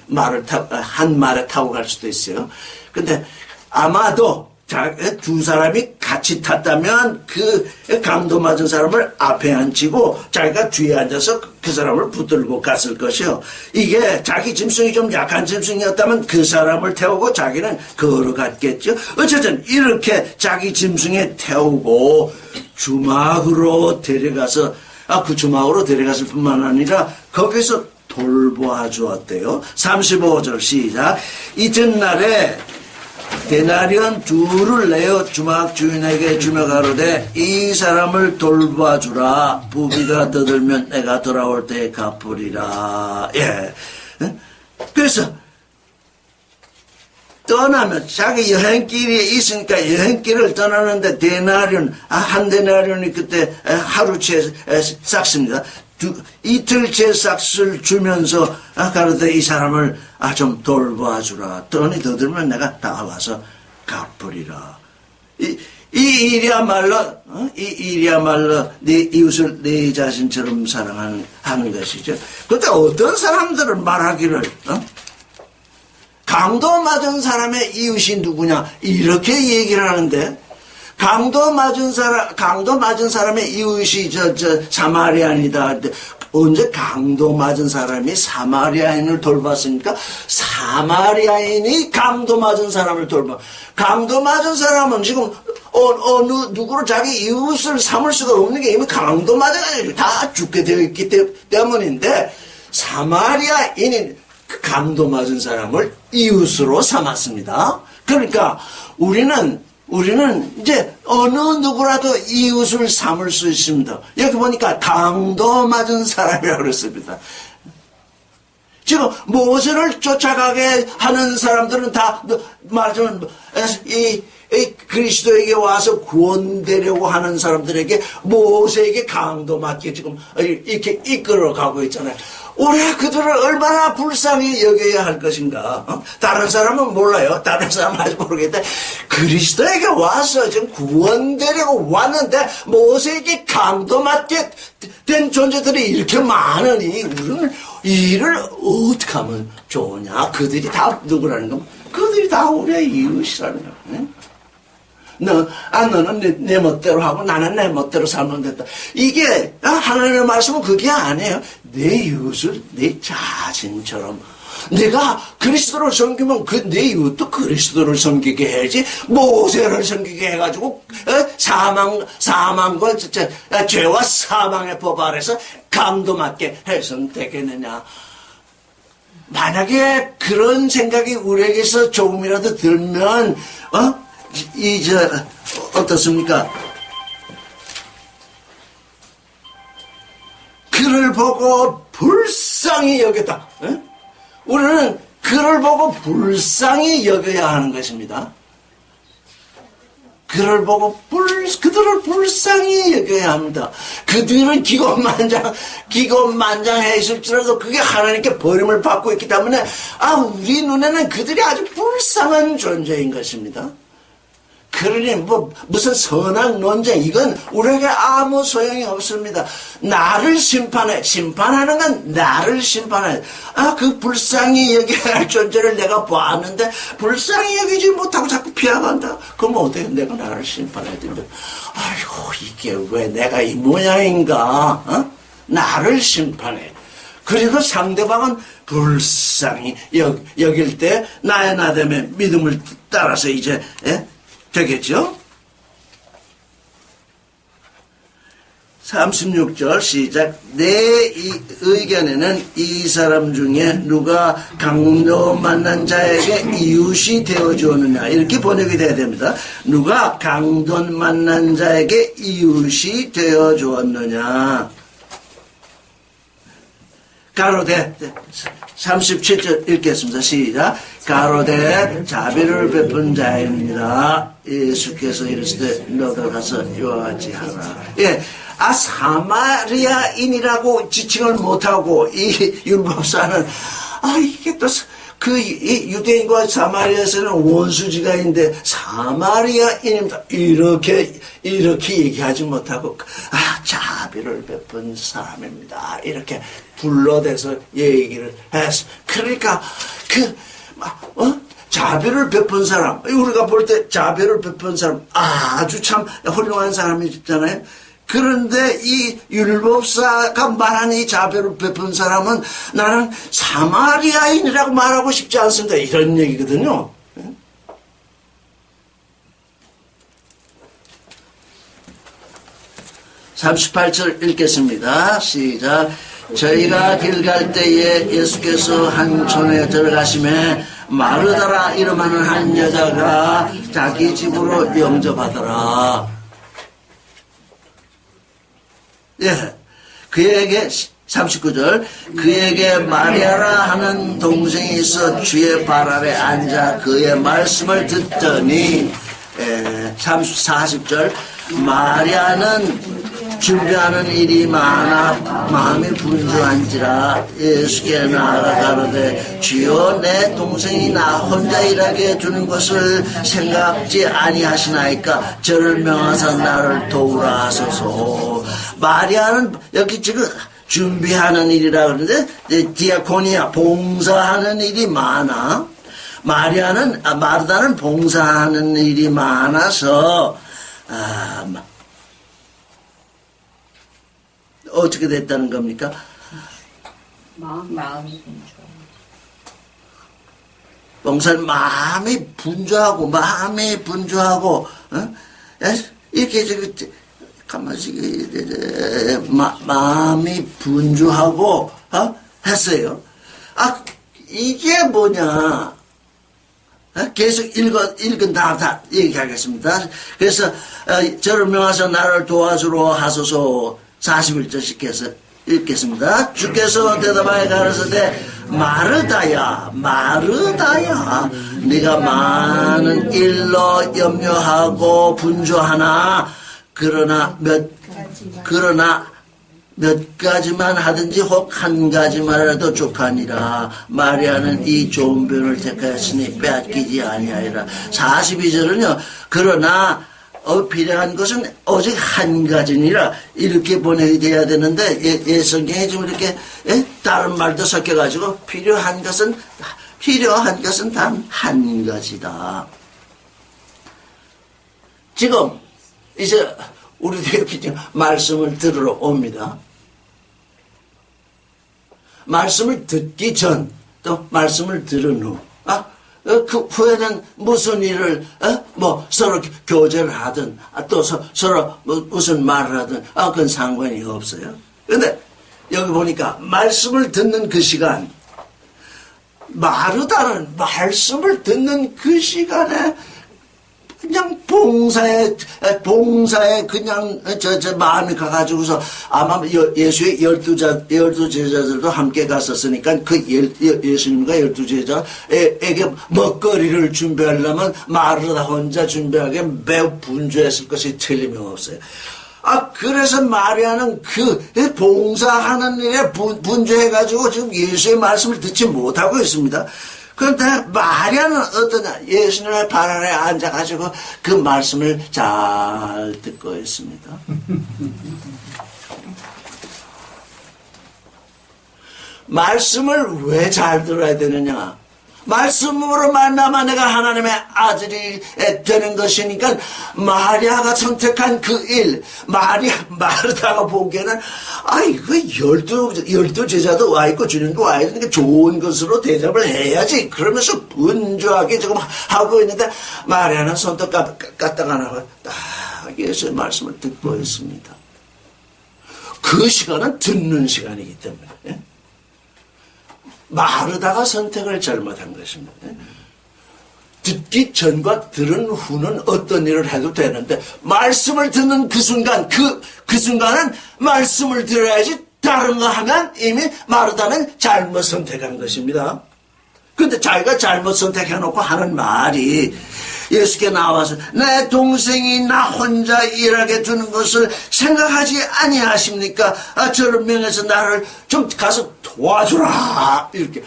한 말에 타고 갈 수도 있어요. 근데 아마도 두 사람이 같이 탔다면 그 강도 맞은 사람을 앞에 앉히고 자기가 뒤에 앉아서 그 사람을 붙들고 갔을 것이요. 이게 자기 짐승이 좀 약한 짐승이었다면 그 사람을 태우고 자기는 걸어갔겠죠. 어쨌든 이렇게 자기 짐승에 태우고 주막으로 데려가서 그 주막으로 데려갔을 뿐만 아니라 거기서 돌보아 주었대요. 35절 시작. 이튿날에 데나리온 둘을 내어 주막 주인에게 주며 가로되 이 사람을 돌봐주라. 부비가 떠들면 내가 돌아올 때 갚으리라. 그래서 떠나면 자기 여행길이 있으니까 여행길을 떠나는데 한 데나리온이 그때 하루치에 싹습니다. 이틀째 싹을 주면서 가로되 이 사람을 좀 돌봐주라. 돈이 더 들면 내가 나와서 갚으리라. 이 일이야말로 네 이웃을 내 자신처럼 사랑하는 것이죠. 그런데 어떤 사람들은 말하기를 강도 맞은 사람의 이웃이 누구냐 이렇게 얘기를 하는데, 강도 맞은 사람의 이웃이 사마리아인이다. 언제 강도 맞은 사람이 사마리아인을 돌봤습니까? 사마리아인이 강도 맞은 사람을 돌봐. 강도 맞은 사람은 지금 누구를 자기 이웃을 삼을 수가 없는 게 이미 강도 맞아가지고 다 죽게 되어 있기 때문인데, 사마리아인이 강도 맞은 사람을 이웃으로 삼았습니다. 그러니까 우리는 이제 어느 누구라도 이웃을 삼을 수 있습니다. 여기 보니까 강도 맞은 사람이라고 그랬습니다. 지금 모세를 쫓아가게 하는 사람들은 다 말하자면 그리스도에게 와서 구원되려고 하는 사람들에게 모세에게 강도 맞게 지금 이렇게 이끌어가고 있잖아요. 우리가 그들을 얼마나 불쌍히 여겨야 할 것인가. 다른 사람은 몰라요. 다른 사람은 아직 모르겠는데 그리스도에게 와서 지금 구원되려고 왔는데 모세에게 강도 맞게 된 존재들이 이렇게 많으니 우리는 이를 어떻게 하면 좋으냐. 그들이 다 누구라는 건 그들이 다 우리의 이웃이라는 거예요. 너는 내 멋대로 하고 나는 내 멋대로 살면 된다. 이게 하나님의 말씀은 그게 아니에요. 내 이웃을 내 자신처럼. 내가 그리스도를 섬기면 내 이웃도 그리스도를 섬기게 해야지. 모세를 섬기게 해가지고 사망과 죄와 사망의 법 아래서 감도 맞게 해서는 되겠느냐. 만약에 그런 생각이 우리에게서 조금이라도 들면 어떻습니까? 그를 보고 불쌍히 여겼다. 우리는 그를 보고 불쌍히 여겨야 하는 것입니다. 그를 보고 그들을 불쌍히 여겨야 합니다. 그들은 기곤만장해 있을지라도 그게 하나님께 버림을 받고 있기 때문에 우리 눈에는 그들이 아주 불쌍한 존재인 것입니다. 그러니 무슨 선악 논쟁 이건 우리에게 아무 소용이 없습니다. 나를 심판하는 건 나를 심판해. 그 불쌍히 여겨야 할 존재를 내가 보았는데 불쌍히 여기지 못하고 자꾸 피해간다. 그럼 어때요? 내가 나를 심판해야 된다. 아이고 이게 왜 내가 이 모양인가? 나를 심판해. 그리고 상대방은 불쌍히 여길 때 나의 나됨의 믿음을 따라서 이제 되겠죠? 36절 시작. 내 의견에는 이 사람 중에 누가 강도 만난 자에게 이웃이 되어 주었느냐 이렇게 번역이 돼야 됩니다. 누가 강도 만난 자에게 이웃이 되어 주었느냐. 가로되 37절 읽겠습니다. 시작. 가로되 자비를 베푼 자입니다. 예수께서 이르시되 너도 가서 이와 같이 하라. 사마리아인이라고 지칭을 못하고 이 율법사는 이게 또 유대인과 사마리아에서는 원수지가 있는데 사마리아인입니다. 이렇게 얘기하지 못하고 자비를 베푼 사람입니다. 이렇게 불러대서 얘기를 했어. 그러니까 자비를 베푼 사람, 우리가 볼 때 자비를 베푼 사람 아주 참 훌륭한 사람이잖아요. 그런데 이 율법사가 말하는 이 자비를 베푼 사람은 나는 사마리아인이라고 말하고 싶지 않습니다. 이런 얘기거든요. 38절 읽겠습니다. 시작. 저희가 길 갈 때에 예수께서 한 촌에 들어가시매 마르다라 이름하는 한 여자가 자기 집으로 영접하더라. 그에게 39절 그에게 마리아라 하는 동생이 있어 주의 발 아래 앉아 그의 말씀을 듣더니 40절 마리아는 준비하는 일이 많아 마음이 분주한지라 예수께 나아가 가로되 주여 내 동생이 나 혼자 일하게 두는 것을 생각지 아니하시나이까 저를 명하사 나를 도우라 하소서. 마리아는 여기 지금 준비하는 일이라 그러는데 디아코니아 봉사하는 일이 많아. 마르다는 봉사하는 일이 많아서 어떻게 됐다는 겁니까? 마음이 봉사는 마음이 분주하고 이렇게 가만히 마음이 분주하고 했어요. 이게 뭐냐? 계속 읽은 다 얘기하겠습니다. 그래서 저를 명하사 나를 도와주러 하소서 41절씩 해서 읽겠습니다. 주께서 대답하여 가라사대 마르다야 네가 많은 일로 염려하고 분주하나 그러나 몇 가지만 하든지 혹 한 가지만이라도 족하니라. 마리아는 이 좋은 변을 택하였으니 빼앗기지 아니하리라. 42절은요. 그러나 필요한 것은 오직 한 가지니라. 이렇게 번역이 돼야 되는데 성경에 좀 이렇게 다른 말도 섞여가지고 필요한 것은 단 한 가지다. 지금 이제 우리도 이렇게 말씀을 들으러 옵니다. 말씀을 듣기 전, 또 말씀을 들은 후, 그 후에는 무슨 일을, 서로 교제를 하든, 또 서로 무슨 말을 하든, 그건 상관이 없어요. 근데 여기 보니까 말씀을 듣는 그 시간, 마르다는 말씀을 듣는 그 시간에 그냥 봉사에 그냥 마음이 가가지고서 아마 예수의 12제자들도 함께 갔었으니까 그 예수님과 12제자에게 먹거리를 준비하려면 마르다 혼자 준비하기에 매우 분주했을 것이 틀림없어요. 그래서 마리아는 그 봉사하는 일에 분주해가지고 지금 예수의 말씀을 듣지 못하고 있습니다. 그런데 마리아는 어떠냐? 예수님의 발 아래 앉아가지고 그 말씀을 잘 듣고 있습니다. 말씀을 왜 잘 들어야 되느냐? 말씀으로 만나면 내가 하나님의 아들이 되는 것이니까 마리아가 선택한 그 일, 마르다가 보기에는 이거 열두 제자도 와 있고 주님도 와 있으니까 좋은 것으로 대접을 해야지. 그러면서 분주하게 지금 하고 있는데 마리아는 손톱 까딱 안 하고 딱 예수의 말씀을 듣고 있습니다. 그 시간은 듣는 시간이기 때문에. 마르다가 선택을 잘못한 것입니다. 듣기 전과 들은 후는 어떤 일을 해도 되는데 말씀을 듣는 그 순간 그 순간은 말씀을 들어야지 다른 거 하면 이미 마르다는 잘못 선택한 것입니다. 근데 자기가 잘못 선택해놓고 하는 말이 예수께 나와서 내 동생이 나 혼자 일하게 두는 것을 생각하지 아니하십니까? 저런 면에서 나를 좀 가서 도와주라. 이렇게.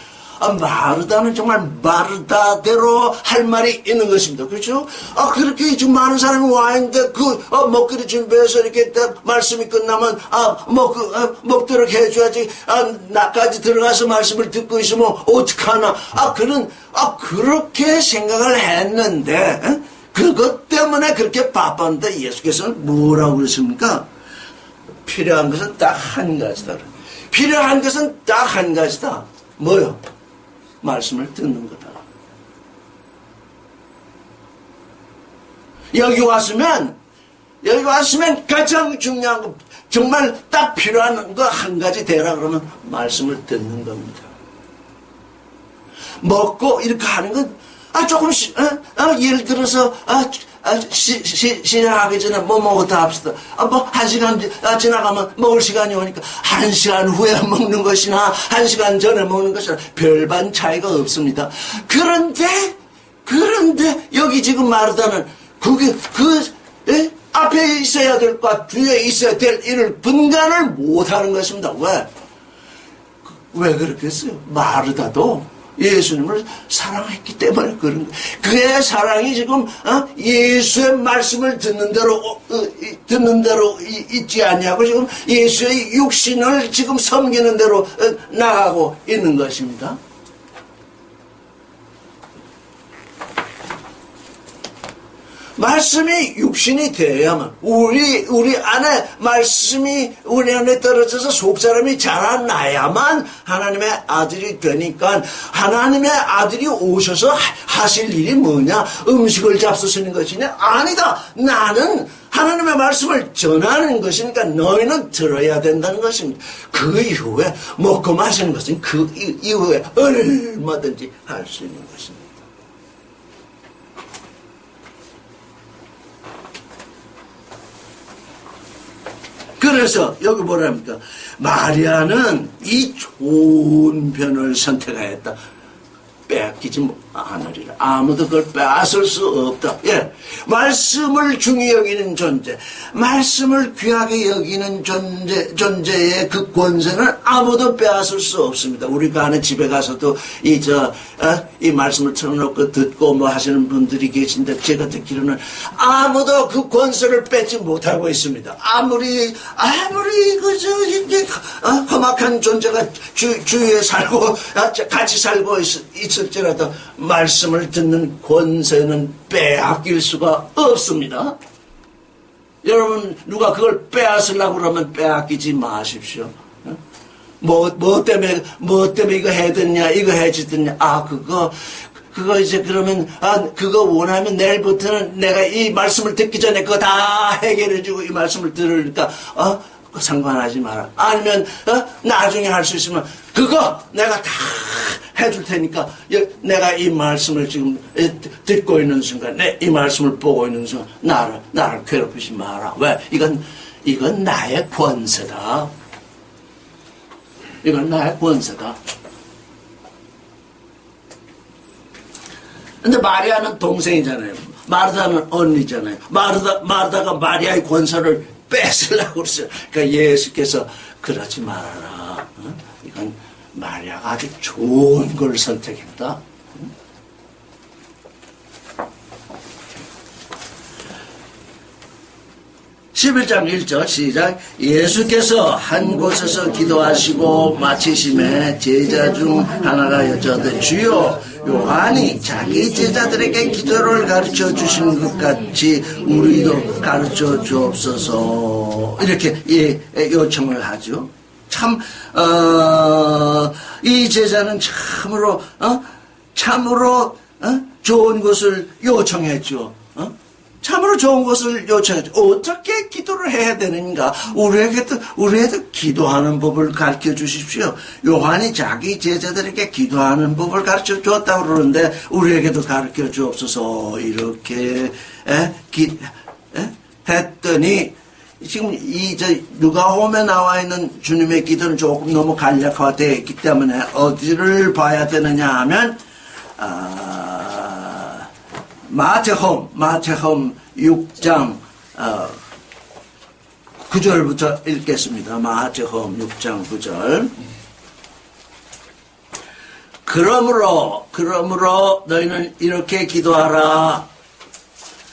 마르다는 정말 마르다대로 할 말이 있는 것입니다. 그렇죠? 그렇게 지금 많은 사람이 와 있는데 먹거리 준비해서 이렇게 말씀이 끝나면 먹도록 해줘야지. 나까지 들어가서 말씀을 듣고 있으면 어떡하나. 그렇게 생각을 했는데 그것 때문에 그렇게 바빴는데 예수께서는 뭐라고 그러십니까? 필요한 것은 딱 한 가지다. 필요한 것은 딱 한 가지다. 뭐요? 말씀을 듣는 거다. 여기 왔으면 가장 중요한 거, 정말 딱 필요한 거 한 가지 되라 그러면 말씀을 듣는 겁니다. 먹고 이렇게 하는 건, 조금씩, 예를 들어서, 시작하기 전에 뭐 먹었다 합시다. 한 시간 지나가면 먹을 시간이 오니까 한 시간 후에 먹는 것이나 한 시간 전에 먹는 것이나 별반 차이가 없습니다. 그런데 여기 지금 마르다는 앞에 있어야 될 것과 뒤에 있어야 될 일을 분간을 못하는 것입니다. 왜 그렇겠어요? 마르다도 예수님을 사랑했기 때문에 그런 거예요. 그의 사랑이 지금 예수의 말씀을 듣는 대로 있지 아니하고 지금 예수의 육신을 지금 섬기는 대로 나가고 있는 것입니다. 말씀이 육신이 되어야만 우리 안에 말씀이 우리 안에 떨어져서 속사람이 자라나야만 하나님의 아들이 되니까 하나님의 아들이 오셔서 하실 일이 뭐냐? 음식을 잡수시는 것이냐? 아니다. 나는 하나님의 말씀을 전하는 것이니까 너희는 들어야 된다는 것입니다. 그 이후에 먹고 마시는 것은 그 이후에 얼마든지 할 수 있는 것입니다. 그래서 여기 뭐랍니까? 마리아는 이 좋은 편을 선택하였다. 빼앗기지 않으리라. 아무도 그걸 빼앗을 수 없다. 예. 말씀을 중히 여기는 존재, 말씀을 귀하게 여기는 존재의 그 권세는 아무도 빼앗을 수 없습니다. 우리가 아는 집에 가서도 이 말씀을 틀어놓고 듣고 뭐 하시는 분들이 계신데 제가 듣기로는 아무도 그 권세를 뺏지 못하고 있습니다. 아무리 험악한 존재가 주위에 살고 같이 살고 있을지라도 말씀을 듣는 권세는 빼앗길 수가 없습니다. 여러분 누가 그걸 빼앗으려고 그러면 빼앗기지 마십시오. 뭐 때문에 이거 해야 되냐 이거 해야지 되냐 그거 이제 그러면 그거 원하면 내일부터는 내가 이 말씀을 듣기 전에 그거 다 해결해주고 이 말씀을 들으니까 상관하지 마라. 아니면 나중에 할 수 있으면 그거 내가 다 해줄 테니까 내가 이 말씀을 지금 듣고 있는 순간 이 말씀을 보고 있는 순간 나를 괴롭히지 마라. 왜? 이건 나의 권세다. 이건 나의 권세다. 근데 마리아는 동생이잖아요. 마르다는 언니잖아요. 마르다가 마리아의 권세를 뺏으려고 그랬어요. 그러니까 예수께서 그러지 말아라. 이건 마리아가 아주 좋은 걸 선택했다. 11장 1절 시작. 예수께서 한 곳에서 기도하시고 마치심에 제자 중 하나가 여쭤되 주여 요한이 자기 제자들에게 기도를 가르쳐 주신 것 같이 우리도 가르쳐 주옵소서 이렇게 요청을 하죠. 참 이 제자는 참으로 좋은 것을 요청했죠. 참으로 좋은 것을 요청했죠. 어떻게 기도를 해야 되는가? 우리에게도 기도하는 법을 가르쳐 주십시오. 요한이 자기 제자들에게 기도하는 법을 가르쳐 줬다고 그러는데 우리에게도 가르쳐 주옵소서 이렇게 했더니 지금 누가복음에 나와 있는 주님의 기도는 조금 너무 간략화되어 있기 때문에 어디를 봐야 되느냐 하면 마태복음 6장 9절부터 읽겠습니다. 마태복음 6장 9절. 그러므로 너희는 이렇게 기도하라.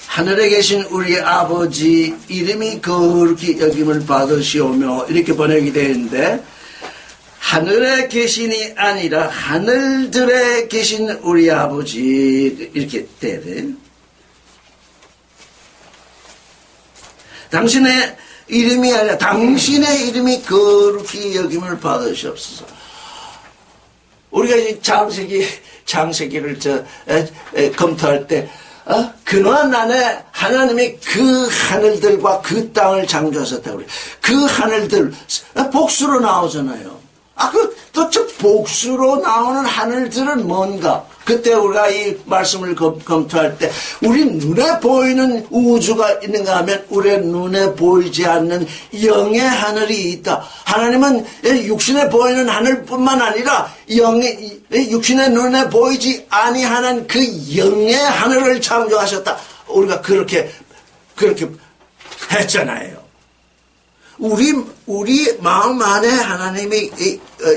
하늘에 계신 우리 아버지 이름이 거룩히 여김을 받으시오며 이렇게 번역이 되어 있는데 하늘에 계신이 아니라 하늘들에 계신 우리 아버지 이렇게 돼야 돼. 당신의 이름이 아니라 당신의 이름이 거룩히 여김을 받으시옵소서. 우리가 이 창세기를 검토할 때 근원 안에 하나님이 그 하늘들과 그 땅을 창조하셨다고 그래요. 그 하늘들 복수로 나오잖아요. 도대체 복수로 나오는 하늘들은 뭔가? 그때 우리가 이 말씀을 검토할 때 우리 눈에 보이는 우주가 있는가 하면 우리 눈에 보이지 않는 영의 하늘이 있다. 하나님은 육신에 보이는 하늘뿐만 아니라 육신의 눈에 보이지 아니하는 그 영의 하늘을 창조하셨다. 우리가 그렇게 했잖아요. 우리 마음 안에 하나님이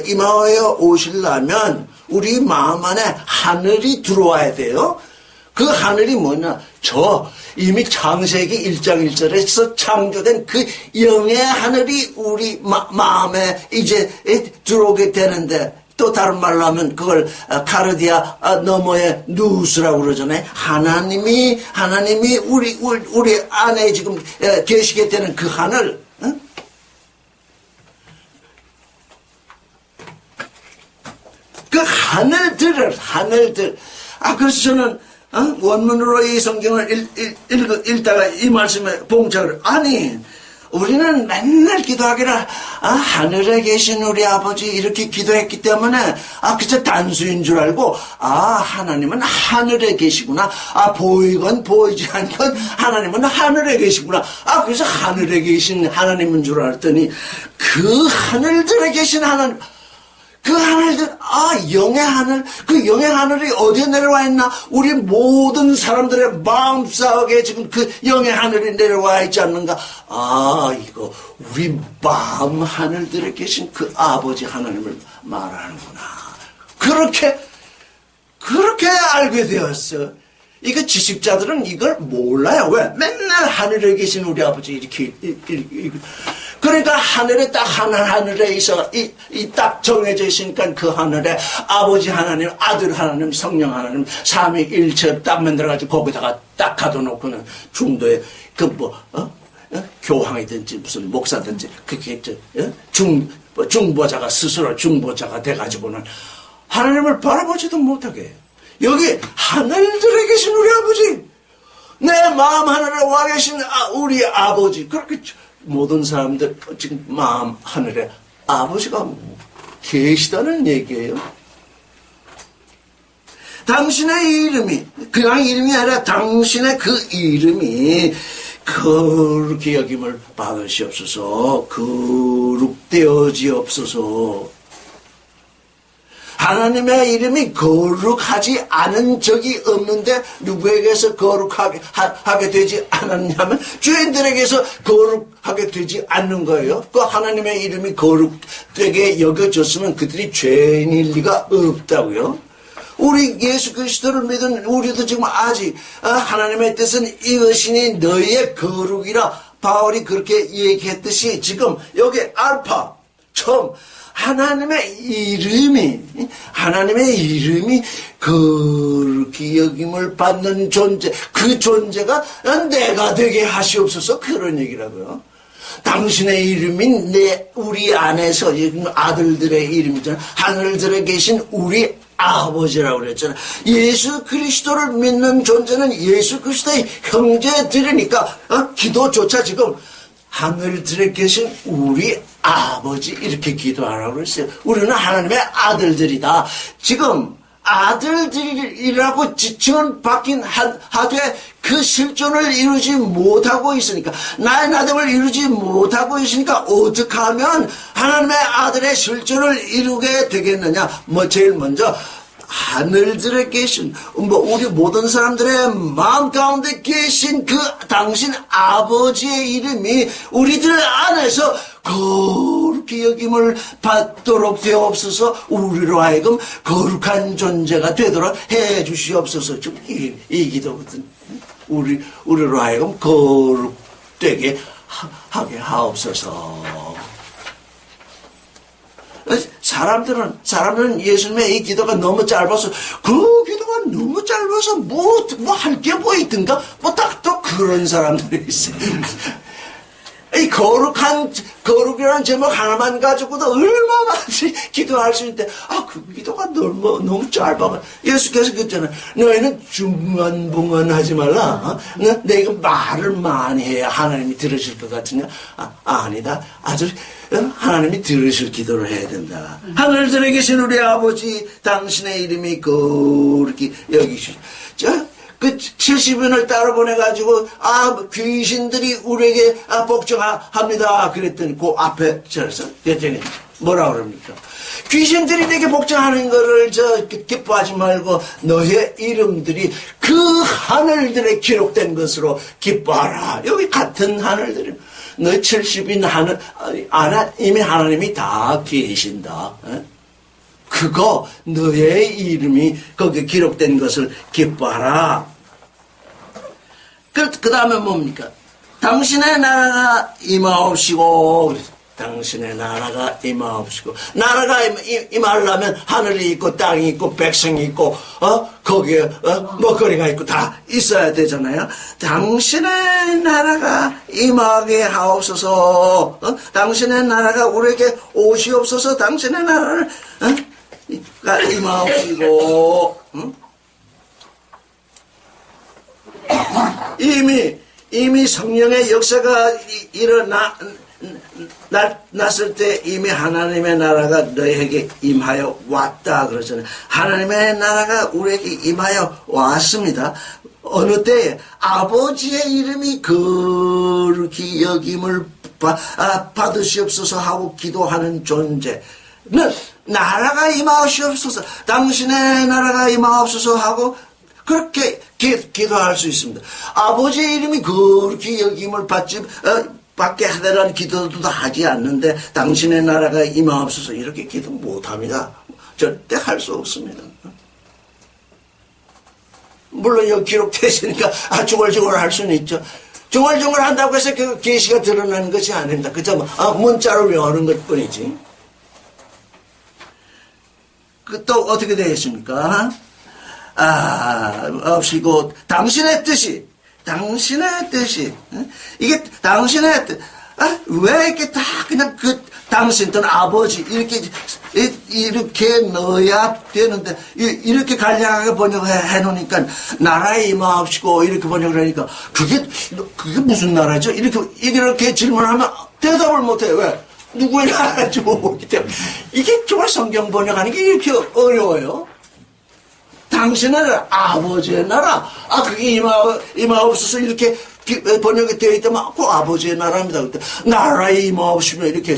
임하여 오시려면 우리 마음 안에 하늘이 들어와야 돼요. 그 하늘이 뭐냐? 이미 창세기 1장 1절에서 창조된 그 영의 하늘이 우리 마음에 이제 들어오게 되는데 또 다른 말로 하면 그걸 카르디아 너머의 누스라고 그러잖아요. 하나님이 우리 안에 지금 계시게 되는 그 하늘. 그 하늘들. 그래서 저는, 원문으로 이 성경을 읽다가 이 말씀에 봉착을, 우리는 맨날 기도하기를 하늘에 계신 우리 아버지 이렇게 기도했기 때문에 그저 단수인 줄 알고 하나님은 하늘에 계시구나. 보이건 보이지 않건 하나님은 하늘에 계시구나. 그래서 하늘에 계신 하나님인 줄 알았더니 그 하늘들에 계신 하나님, 그 하늘들, 영의 하늘, 그 영의 하늘이 어디에 내려와 있나? 우리 모든 사람들의 마음속에 지금 그 영의 하늘이 내려와 있지 않는가? 이거, 우리 마음 하늘들에 계신 그 아버지 하나님을 말하는구나. 그렇게 알게 되었어. 이거 지식자들은 이걸 몰라요. 왜? 맨날 하늘에 계신 우리 아버지 이렇게. 그러니까 하늘에 딱 하늘에 있어 딱 정해져 있으니까 그 하늘에 아버지 하나님, 아들 하나님, 성령 하나님, 삼위일체 딱 만들어가지고 거기다가 딱 가둬놓고는 중도에 교황이든지 무슨 목사든지 그게 중보자가 스스로 중보자가 돼가지고는 하나님을 바라보지도 못하게 해요. 여기 하늘들에 계신 우리 아버지, 내 마음 하늘에 와 계신 우리 아버지, 그렇게 모든 사람들 지금 마음 하늘에 아버지가 계시다는 얘기예요. 당신의 이름이 그냥 이름이 아니라 당신의 그 이름이 거룩히 여김을 받으시옵소서. 거룩되어지옵소서. 하나님의 이름이 거룩하지 않은 적이 없는데 누구에게서 거룩하게 하게 되지 않았냐면 죄인들에게서 거룩하게 되지 않는 거예요. 그 하나님의 이름이 거룩되게 여겨졌으면 그들이 죄인일 리가 없다고요. 우리 예수 그리스도를 믿은 우리도 지금 아직 하나님의 뜻은 이것이니 너희의 거룩이라 바울이 그렇게 얘기했듯이 지금 여기 알파 처음 하나님의 이름이 거룩히 여김을 받는 존재, 그 존재가 내가 되게 하시옵소서, 그런 얘기라고요. 당신의 이름이 우리 안에서 아들들의 이름이잖아. 하늘들에 계신 우리 아버지라고 그랬잖아. 예수 그리스도를 믿는 존재는 예수 그리스도의 형제들이니까 기도조차 지금 하늘들에 계신 우리 아버지 이렇게 기도하라고 그랬어요. 우리는 하나님의 아들들이다. 지금 아들들이라고 지칭은 받긴 하되 그 실존을 이루지 못하고 있으니까, 나의 나됨을 이루지 못하고 있으니까 어떻게 하면 하나님의 아들의 실존을 이루게 되겠느냐. 제일 먼저 하늘들에 계신 우리 모든 사람들의 마음 가운데 계신 그 당신 아버지의 이름이 우리들 안에서 거룩히 여김을 받도록 되옵소서. 우리로 하여금 거룩한 존재가 되도록 해 주시옵소서. 좀 이 기도거든. 우리로 하여금 거룩되게 하게 하옵소서. 사람들은 예수님의 이 기도가 너무 짧아서, 그 기도가 너무 짧아서 뭐 할 게 뭐 있든가? 딱 또 그런 사람들이 있어요. 이 거룩이라는 제목 하나만 가지고도 얼마나 기도할 수 있는데, 그 기도가 너무 짧아. 예수께서 그랬잖아요. 너희는 중언부언하지 말라. 내가 말을 많이 해야 하나님이 들으실 것 같으냐? 아니다. 아주 하나님이 들으실 기도를 해야 된다. 하늘들에 계신 우리 아버지, 당신의 이름이 거룩히 여기시오. 그 70인을 따로 보내가지고 귀신들이 우리에게 복종합니다 그랬더니 그 앞에 저서 대전에 뭐라 그럽니까? 귀신들이 내게 복종하는 거를 기뻐하지 말고 너의 이름들이 그 하늘들에 기록된 것으로 기뻐하라. 여기 같은 하늘들이 너 70인 하늘 이미 하나님이 다 계신다. 그거 너의 이름이 거기에 기록된 것을 기뻐하라. 그 다음에 뭡니까? 당신의 나라가 임하옵시고, 당신의 나라가 임하옵시고. 나라가 임하려면 하늘이 있고 땅이 있고 백성이 있고 거기에 먹거리가 있고 다 있어야 되잖아요. 당신의 나라가 임하게 하옵소서. 당신의 나라가 우리에게 오시옵소서. 당신의 나라를 이마옵시고. 이미 성령의 역사가 났을 때 이미 하나님의 나라가 너에게 임하여 왔다 그러잖아요. 하나님의 나라가 우리에게 임하여 왔습니다. 어느 때에 아버지의 이름이 거룩히 여김을 받으시옵소서 하고 기도하는 존재는 나라가 임하옵소서, 당신의 나라가 임하옵소서 하고 그렇게 기도할 수 있습니다. 아버지의 이름이 그렇게 여김을 받게 하달라는 기도도 하지 않는데 당신의 나라가 임하옵소서 이렇게 기도 못합니다. 절대 할 수 없습니다. 물론 여기 기록되어 있으니까 중얼중얼 할 수는 있죠. 중얼중얼 한다고 해서 그 계시가 드러나는 것이 아닙니다. 그저 문자로 외우는 것뿐이지. 또 어떻게 되겠습니까? 없이고 당신의 뜻이 이게 당신의 뜻. 왜 이렇게 다 그냥 당신 또는 아버지 이렇게 넣어야 되는데 이렇게 간략하게 번역해 놓으니까 나라에 임하옵시고 이렇게 번역을 하니까 그게 무슨 나라죠? 이렇게 질문하면 대답을 못해요. 왜? 누구의 나라인지 모르기 때문에. 이게 정말 성경 번역하는 게 이렇게 어려워요. 당신의 나라, 아버지의 나라. 그게 임하옵소서 이렇게 번역이 되어 있다면 그 아버지의 나라입니다. 나라에 임하옵시면 이렇게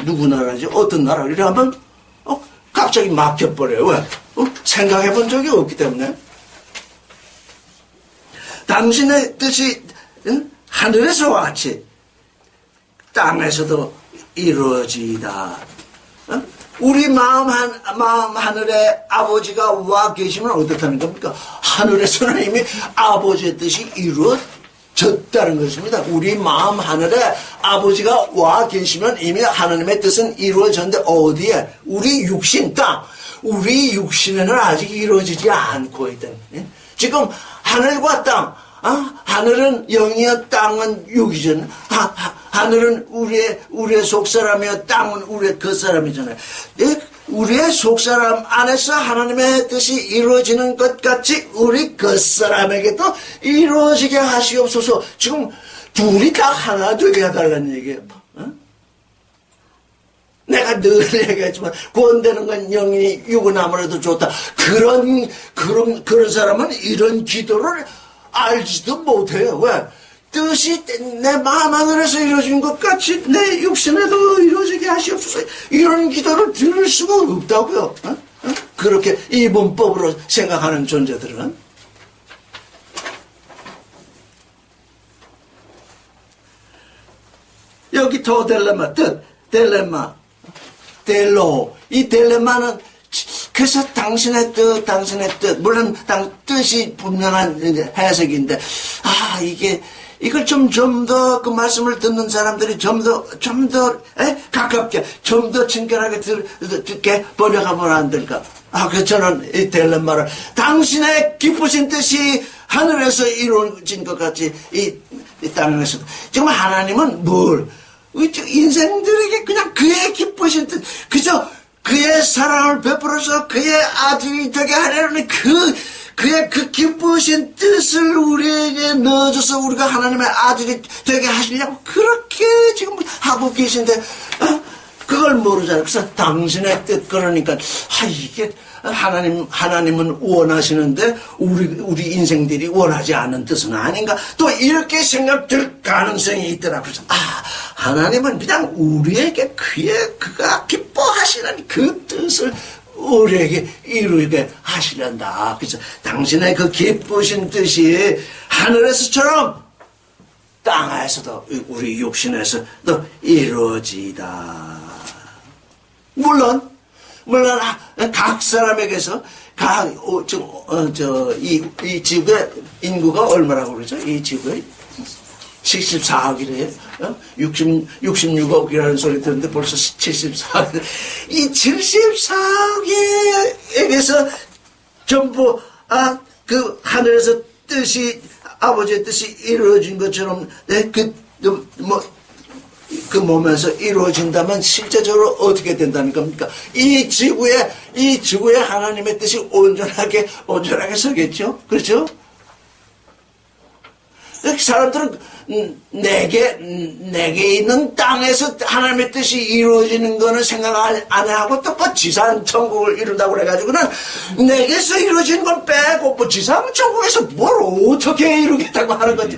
누구 나라지? 어떤 나라? 이렇게 하면 갑자기 막혀버려요. 왜? 생각해 본 적이 없기 때문에. 당신의 뜻이 하늘에서와 같이 땅에서도 이루어지이다. 우리 마음 하늘에 아버지가 와 계시면 어떻다는 겁니까? 하늘에서는 이미 아버지의 뜻이 이루어졌다는 것입니다. 우리 마음 하늘에 아버지가 와 계시면 이미 하나님의 뜻은 이루어졌는데 어디에? 우리 육신 땅. 우리 육신에는 아직 이루어지지 않고 있다. 지금 하늘과 땅. 하늘은 영이요 땅은 육이잖아요. 하늘은 우리의 속사람이요 땅은 우리의 겉사람이잖아요. 우리의 속사람 안에서 하나님의 뜻이 이루어지는 것 같이 우리 겉사람에게도 이루어지게 하시옵소서. 지금 둘이 다 하나 되게 해달라는 얘기예요. 내가 늘 얘기했지만 구원되는 건 영이 육은 아무래도 좋다. 그런 사람은 이런 기도를 알지도 못해요. 왜? 뜻이 내 마음 하늘에서 이루어진 것 같이 내 육신에도 이루어지게 하시옵소서. 이런 기도를 들을 수가 없다고요. 그렇게 이분법으로 생각하는 존재들은. 여기 더 딜레마, 딜레마, 델로. 이 딜레마는 그래서 당신의 뜻, 물론 뜻이 분명한 해석인데, 이걸 좀 더 그 말씀을 듣는 사람들이 좀 더 가깝게, 좀 더 친절하게 듣게 번역하면 안 될까? 그래서 저는 이 딜레마를 당신의 기쁘신 뜻이 하늘에서 이루어진 것 같이 이 땅에서도. 지금 하나님은 인생들에게 그냥 그의 기쁘신 뜻, 그저 그의 사랑을 베풀어서 그의 아들이 되게 하려는 그의 그 기쁘신 뜻을 우리에게 넣어줘서 우리가 하나님의 아들이 되게 하시려고 그렇게 지금 하고 계신데, 그걸 모르잖아요. 그래서 당신의 뜻, 그러니까, 이게 하나님은 원하시는데 우리 인생들이 원하지 않는 뜻은 아닌가? 또 이렇게 생각될 가능성이 있더라고요. 그래서 하나님은 그냥 우리에게 그가 기뻐하시는 그 뜻을 우리에게 이루게 하시란다. 그래서 당신의 그 기쁘신 뜻이 하늘에서처럼 땅에서도 우리 육신에서도 이루어지다. 물론 각 사람에게서 이 지구의 인구가 얼마라고 그러죠? 이 지구의 74억이래요. 66억이라는 소리 듣는데 벌써 74억. 이 74억에게서 전부 그 하늘에서 아버지의 뜻이 이루어진 것처럼 그 몸에서 이루어진다면 실제적으로 어떻게 된다는 겁니까? 이 지구에 하나님의 뜻이 온전하게 서겠죠? 그렇죠? 사람들은 내게 있는 땅에서 하나님의 뜻이 이루어지는 거는 생각 안 하고 또 뭐 지상 천국을 이룬다고 그래가지고는 내게서 이루어지는 건 빼고 뭐 지상 천국에서 뭘 어떻게 이루겠다고 하는 거지.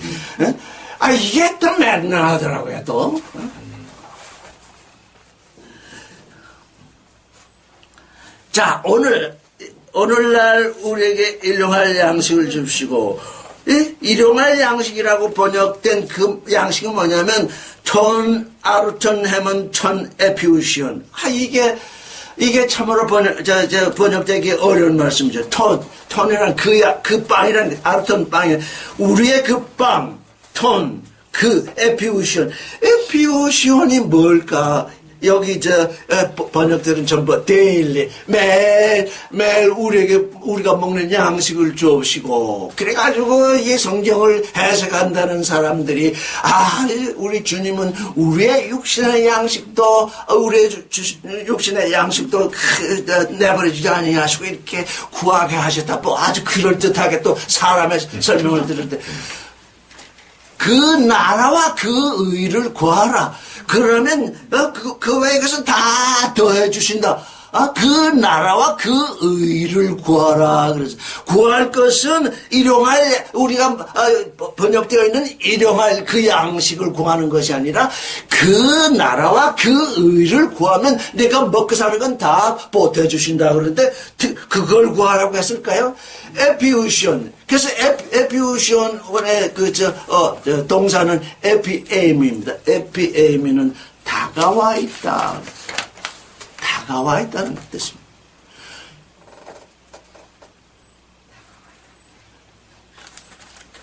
이게 또 맨날하더라고요 또. 자, 오늘날 우리에게 일용할 양식을 줍시고, 일용할 양식이라고 번역된 그 양식은 뭐냐면, 톤, 아루톤, 헤먼, 천, 에피우시온. 이게 참으로 번역되기 어려운 말씀이죠. 톤이란 그 빵이란, 아루톤 빵이, 우리의 그 빵, 톤, 에피우시온. 에피우시온이 뭘까? 여기 번역들은 전부 데일리 매일 우리가 먹는 양식을 주옵시고 그래가지고 이 성경을 해석한다는 사람들이 우리 주님은 우리의 육신의 양식도 내버려지지 아니하시고 이렇게 구하게 하셨다. 뭐 아주 그럴듯하게 또 사람의 설명을 들을 때 그 나라와 그 의를 구하라. 그러면 그 외의 것은 다 더해 주신다. 그 나라와 그 의를 구하라. 그래서 구할 것은 일용할 우리가 번역되어 있는 일용할 그 양식을 구하는 것이 아니라 그 나라와 그 의를 구하면 내가 먹고 사는 건 다 보태 주신다. 그런데 그걸 구하라고 했을까요? 에피우시온. 그래서 에피우시온의 동사는 에피에임입니다. 에피에임은 다가와 있다. 다가와 있다는 뜻입니다.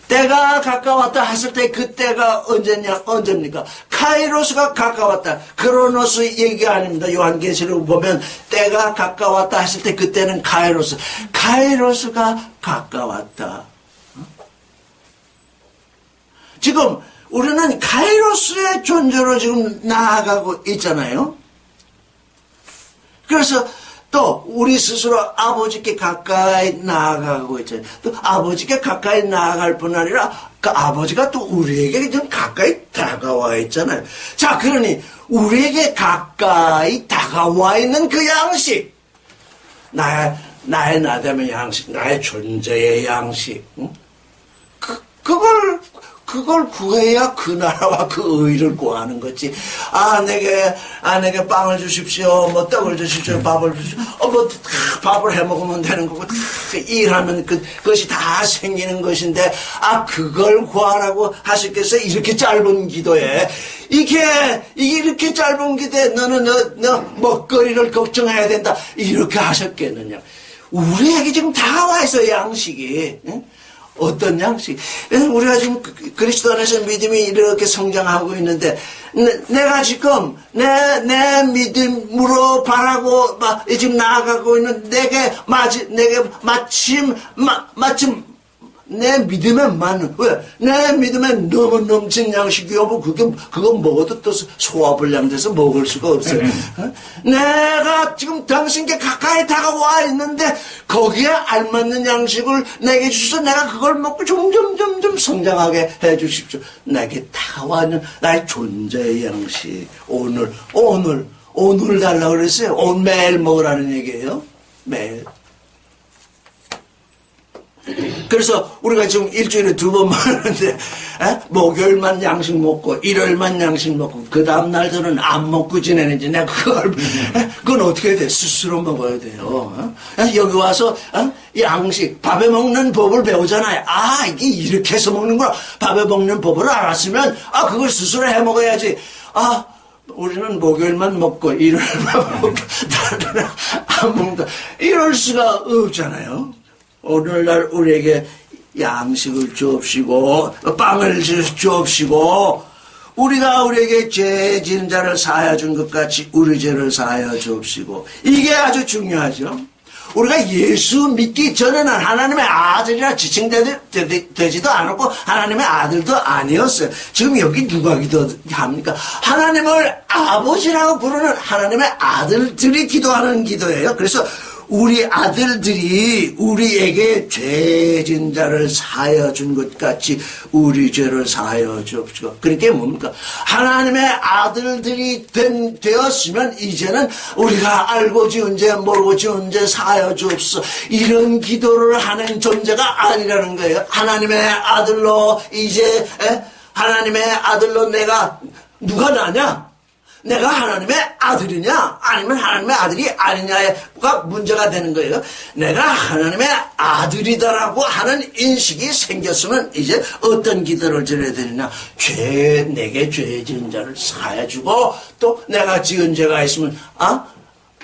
때가 가까웠다 했을 때 그 때가 언제입니까? 카이로스가 가까웠다. 크로노스 얘기 아닙니다. 요한계시록 보면 때가 가까웠다 했을 때 그때는 카이로스. 카이로스가 가까웠다. 지금 우리는 카이로스의 존재로 지금 나아가고 있잖아요. 그래서 또 우리 스스로 아버지께 가까이 나아가고 있잖아요. 또 아버지께 가까이 나아갈 뿐 아니라 그 아버지가 또 우리에게 좀 가까이 다가와 있잖아요. 자, 그러니 우리에게 가까이 다가와 있는 그 양식, 나의 나됨의 양식, 나의 존재의 양식, 응? 그걸 구해야 그 나라와 그 의를 구하는 거지. 내게 빵을 주십시오. 뭐 떡을 주십시오. 밥을 주십시오. 밥을 해 먹으면 되는 거고, 일하면 그것이 다 생기는 것인데, 그걸 구하라고 하셨겠어요? 이렇게 짧은 기도에. 이게 이렇게 짧은 기도에 너는 너 먹거리를 걱정해야 된다. 이렇게 하셨겠느냐. 우리에게 지금 다 와 있어요, 양식이. 응? 어떤 양식? 우리가 지금 그리스도 안에서 믿음이 이렇게 성장하고 있는데, 내가 지금 내 믿음으로 바라고 지금 나아가고 있는 내게 마침 내 믿음에 맞는, 왜? 내 믿음에 너무 넘친 양식이 오면 그거 먹어도 또 소화불량 돼서 먹을 수가 없어요. 내가 지금 당신께 가까이 다가와 있는데 거기에 알맞는 양식을 내게 주셔서 내가 그걸 먹고 점점 성장하게 해 주십시오. 내게 다가와 있는 나의 존재의 양식. 오늘 달라고 그랬어요. 오늘 매일 먹으라는 얘기예요. 매일. 그래서 우리가 지금 일주일에 2번 먹는데 목요일만 양식 먹고 일요일만 양식 먹고 그 다음 날들은 안 먹고 지내는지 내가 그건 어떻게 돼? 스스로 먹어야 돼요. 여기 와서 양식 밥에 먹는 법을 배우잖아요. 이게 이렇게 해서 먹는구나. 밥에 먹는 법을 알았으면 그걸 스스로 해 먹어야지. 우리는 목요일만 먹고 일요일만 먹고 다른 날은 안 먹는다. 이럴 수가 없잖아요. 오늘날 우리에게 양식을 주옵시고 빵을 주옵시고 우리가 우리에게 죄 지은 자를 사하여 준 것 같이 우리 죄를 사하여 주옵시고 이게 아주 중요하죠. 우리가 예수 믿기 전에는 하나님의 아들이라 지칭되지도 않았고 하나님의 아들도 아니었어요. 지금 여기 누가 기도합니까? 하나님을 아버지라고 부르는 하나님의 아들들이 기도하는 기도예요. 그래서 우리 아들들이 우리에게 죄진 자를 사하여 준 것 같이 우리 죄를 사하여 주옵시고. 그러니까 뭡니까? 하나님의 아들들이 되었으면 이제는 우리가 알고 지은 죄 모르고 지은 죄 사하여 주옵소서, 이런 기도를 하는 존재가 아니라는 거예요. 하나님의 아들로 이제 하나님의 아들로 내가 누가 나냐? 내가 하나님의 아들이냐 아니면 하나님의 아들이 아니냐가 문제가 되는 거예요. 내가 하나님의 아들이다라고 하는 인식이 생겼으면 이제 어떤 기도를 드려야 되느냐. 내게 죄 지은 자를 사하여 주고, 또 내가 지은 죄가 있으면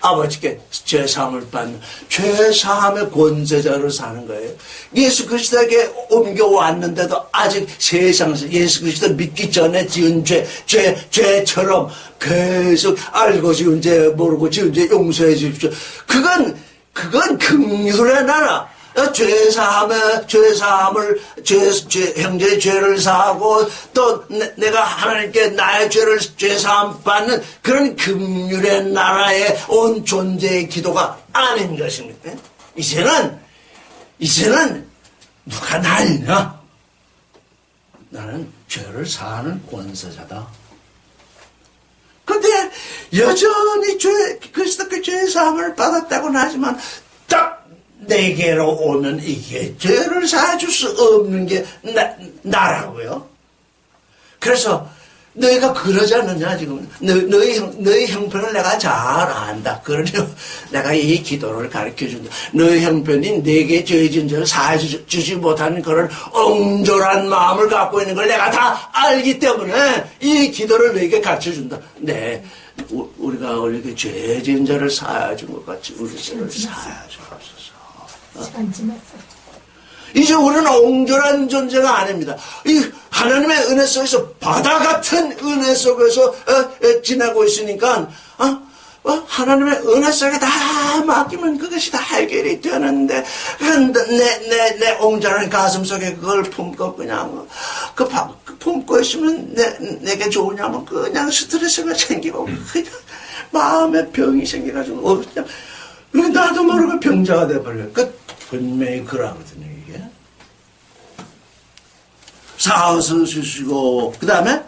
아버지께 죄사함을 받는 죄사함의 권세자로 사는 거예요. 예수 그리스도에게 옮겨왔는데도 아직 세상에서 예수 그리스도 믿기 전에 지은 죄처럼 계속 알고 지은 죄 모르고 지은 죄 용서해 주십시오. 그건 긍휼의 나라. 죄사함을 형제의 죄를 사하고 또 내가 하나님께 나의 죄를 죄사함 받는 그런 긍휼의 나라에 온 존재의 기도가 아닌 것입니다. 이제는 누가 나이냐? 나는 죄를 사하는 권세자다. 근데 여전히 그리스도께 죄사함을 받았다고는 하지만 딱 내게로 오면 이게 죄를 사줄 수 없는 게 나라고요. 그래서 너희가 그러지 않느냐 지금. 너희 형편을 내가 잘 안다. 그러니 내가 이 기도를 가르쳐준다. 너희 형편이 내게 죄진 죄를 사해주지 못하는 그런 엉졸한 마음을 갖고 있는 걸 내가 다 알기 때문에 이 기도를 너희에게 가르쳐준다. 네, 우리가 우리에게 죄진 죄를 사해준 것 같이 우리 죄를 사해주옵소서. 시간 지났어. 이제 우리는 옹졸한 존재가 아닙니다. 이 하나님의 은혜 속에서 바다 같은 은혜 속에서 지내고 있으니까 하나님의 은혜 속에 다 맡기면 그것이 다 해결이 되는데 내 옹졸한 가슴 속에 그걸 품고 그냥 품고 있으면 내게 좋으냐면 그냥 스트레스가 생기고 그냥 마음에 병이 생겨가지고 그냥 나도 모르게 병자가 돼버려요. 분명히 그러거든요, 이게. 사서 주시고, 그 다음에,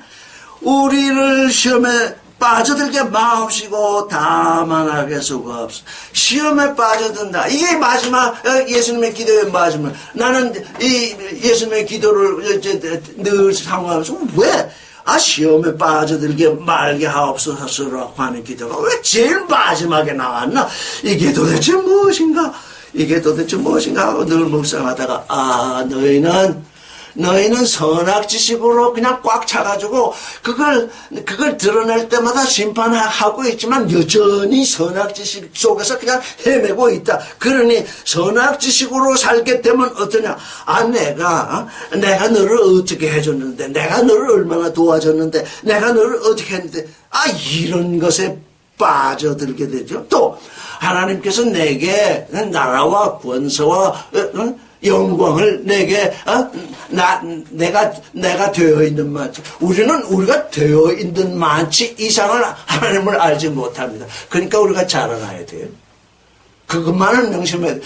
우리를 시험에 빠져들게 마옵시고, 다만하게 수고하옵소서. 시험에 빠져든다. 이게 마지막, 예수님의 기도의 마지막. 나는 이 예수님의 기도를 늘 상호하면서, 왜? 시험에 빠져들게 말게 하옵소서라고 하는 기도가 왜 제일 마지막에 나왔나? 이게 도대체 무엇인가 하고 늘 묵상하다가 너희는 선악지식으로 그냥 꽉 차가지고 그걸 드러낼 때마다 심판하고 있지만 여전히 선악지식 속에서 그냥 헤매고 있다. 그러니 선악지식으로 살게 되면 어떠냐? 내가 너를 어떻게 해줬는데, 내가 너를 얼마나 도와줬는데, 내가 너를 어떻게 했는데, 이런 것에 빠져들게 되죠. 또 하나님께서 내게 나라와 권세와 영광을 내게 내가 되어 있는 만치, 우리가 되어 있는 만치 이상을 하나님을 알지 못합니다. 그러니까 우리가 자라나야 돼요. 그것만은 명심해야 돼.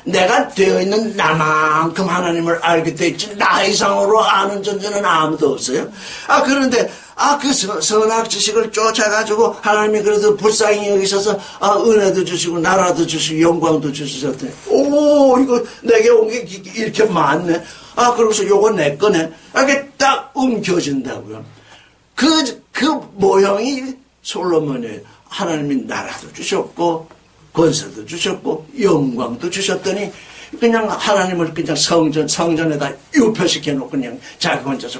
내가 되어 있는 나만큼 하나님을 알게 돼 있지 나 이상으로 아는 존재는 아무도 없어요. 그런데 그 선악 지식을 쫓아가지고 하나님이 그래도 불쌍히 여기셔서 은혜도 주시고 나라도 주시고 영광도 주셨더니 이거 내게 온 게 이렇게 많네. 그러고서 요거 내 거네. 이렇게 딱 움켜진다고요. 그 모형이 솔로몬이에요. 하나님이 나라도 주셨고 권세도 주셨고 영광도 주셨더니 그냥 하나님을 그냥 성전에다 유표시켜 놓고 그냥 자기 혼자서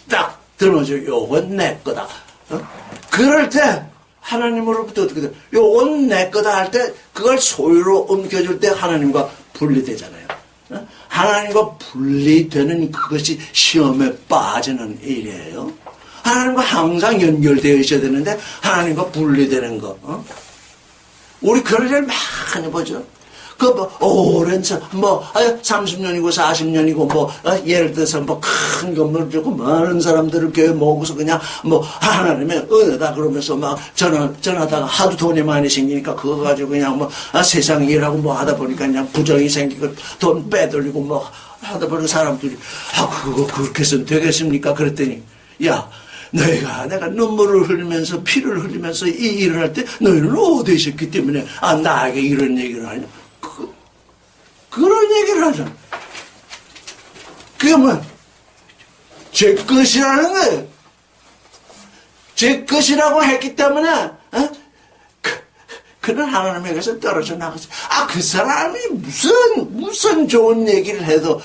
딱 들어줘. 요건 내 거다. 그럴 때 하나님으로부터 어떻게 돼? 요건 내 거다 할 때 그걸 소유로 옮겨줄 때 하나님과 분리되잖아요. 하나님과 분리되는 그것이 시험에 빠지는 일이에요. 하나님과 항상 연결되어 있어야 되는데 하나님과 분리되는 거. 우리 그런 일 많이 보죠. 뭐, 오랜, 30년이고 40년이고, 예를 들어서 큰 건물을 주고 많은 사람들을 교회 모으고서 그냥 하나님의 은혜다 그러면서 전하다가 하도 돈이 많이 생기니까 그거 가지고 그냥 세상 일하고 하다 보니까 그냥 부정이 생기고 돈 빼돌리고 하다 보니까 사람들이, 그거 그렇게 해서는 되겠습니까? 그랬더니, 야, 내가 눈물을 흘리면서 피를 흘리면서 이 일을 할 때 너희는 어디 있었기 때문에 나에게 이런 얘기를 하냐? 그런 얘기를 하잖아. 그게 뭐야? 제 것이라는 거예요. 제 것이라고 했기 때문에 그는 하나님에게서 떨어져 나갔어. 그 사람이 무슨 좋은 얘기를 해도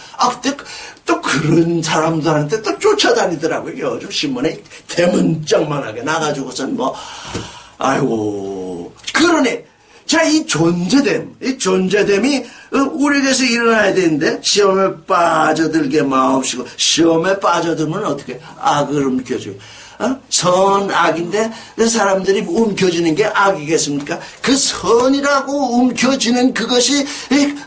또 그런 사람들한테 또 쫓아다니더라고요. 요즘 신문에 대문짝만하게 나가지고선 아이고. 그러니 자, 이 존재됨이 우리에게서 일어나야 되는데 시험에 빠져들게 마옵시고, 시험에 빠져들면 어떻게? 악을 움켜쥐고. 선악인데 사람들이 움켜쥐는 게 악이겠습니까? 그 선이라고 움켜쥐는 그것이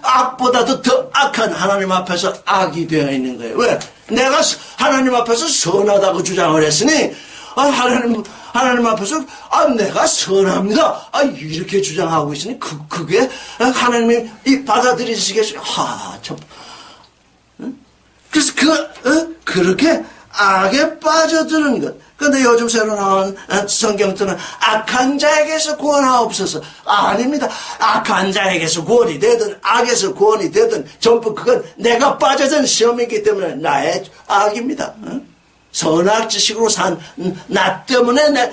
악보다도 더 악한 하나님 앞에서 악이 되어 있는 거예요. 왜? 내가 하나님 앞에서 선하다고 주장을 했으니 하나님 앞에서 내가 선합니다 이렇게 주장하고 있으니 그게 하나님이 받아들이시겠어요? 참. 그래서 그렇게 악에 빠져드는 것. 근데 요즘 새로 나온 성경들은 악한 자에게서 구원하옵소서. 아닙니다. 악한 자에게서 구원이 되든 악에서 구원이 되든 전부 그건 내가 빠져든 시험이기 때문에 나의 악입니다. 선악 지식으로 산 나 때문에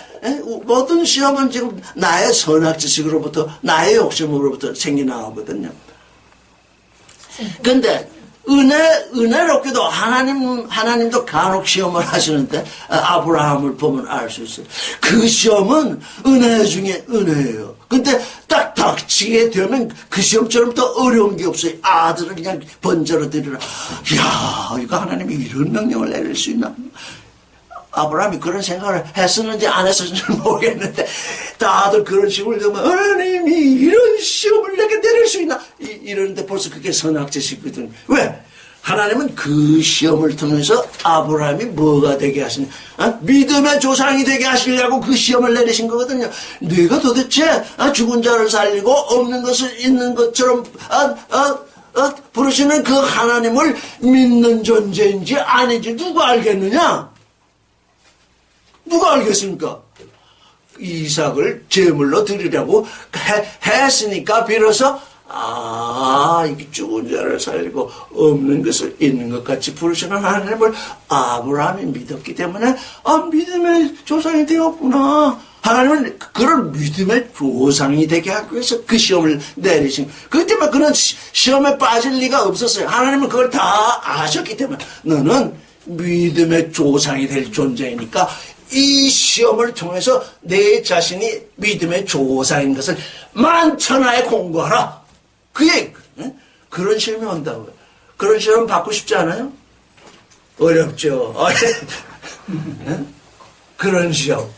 모든 시험은 지금 나의 선악 지식으로부터 나의 욕심으로부터 생겨나오거든요. 근데 은혜롭게도 하나님도 간혹 시험을 하시는데, 아브라함을 보면 알 수 있어요. 그 시험은 은혜 중에 은혜예요. 근데 딱 닥치게 되면 그 시험처럼 더 어려운 게 없어요. 아들을 그냥 번제로 드리라. 이야, 이거 하나님이 이런 명령을 내릴 수 있나? 아브라함이 그런 생각을 했었는지 안 했었는지 모르겠는데, 다들 그런 식으로 되면 하나님이 이런 시험을 내게 내릴 수 있나? 이러는데 벌써 그게 선악지식이거든요. 왜? 하나님은 그 시험을 통해서 아브라함이 뭐가 되게 하시냐? 믿음의 조상이 되게 하시려고 그 시험을 내리신 거거든요. 네가 도대체 죽은 자를 살리고 없는 것을 있는 것처럼 부르시는 그 하나님을 믿는 존재인지 아닌지 누가 알겠느냐? 누가 알겠습니까? 이삭을 제물로 드리려고 했으니까 비로소 이게 죽은 자를 살리고 없는 것을 있는 것 같이 부르시는 하나님을 아브라함이 믿었기 때문에 믿음의 조상이 되었구나. 하나님은 그런 믿음의 조상이 되게 하기 위해서 그 시험을 내리신. 그렇기 때문에 그는 시험에 빠질 리가 없었어요. 하나님은 그걸 다 아셨기 때문에 너는 믿음의 조상이 될 존재이니까 이 시험을 통해서 내 자신이 믿음의 조상인 것을 만천하에 공부하라. 그 얘기. 그런 시험이 온다고요. 그런 시험 받고 싶지 않아요? 어렵죠. 그런 시험.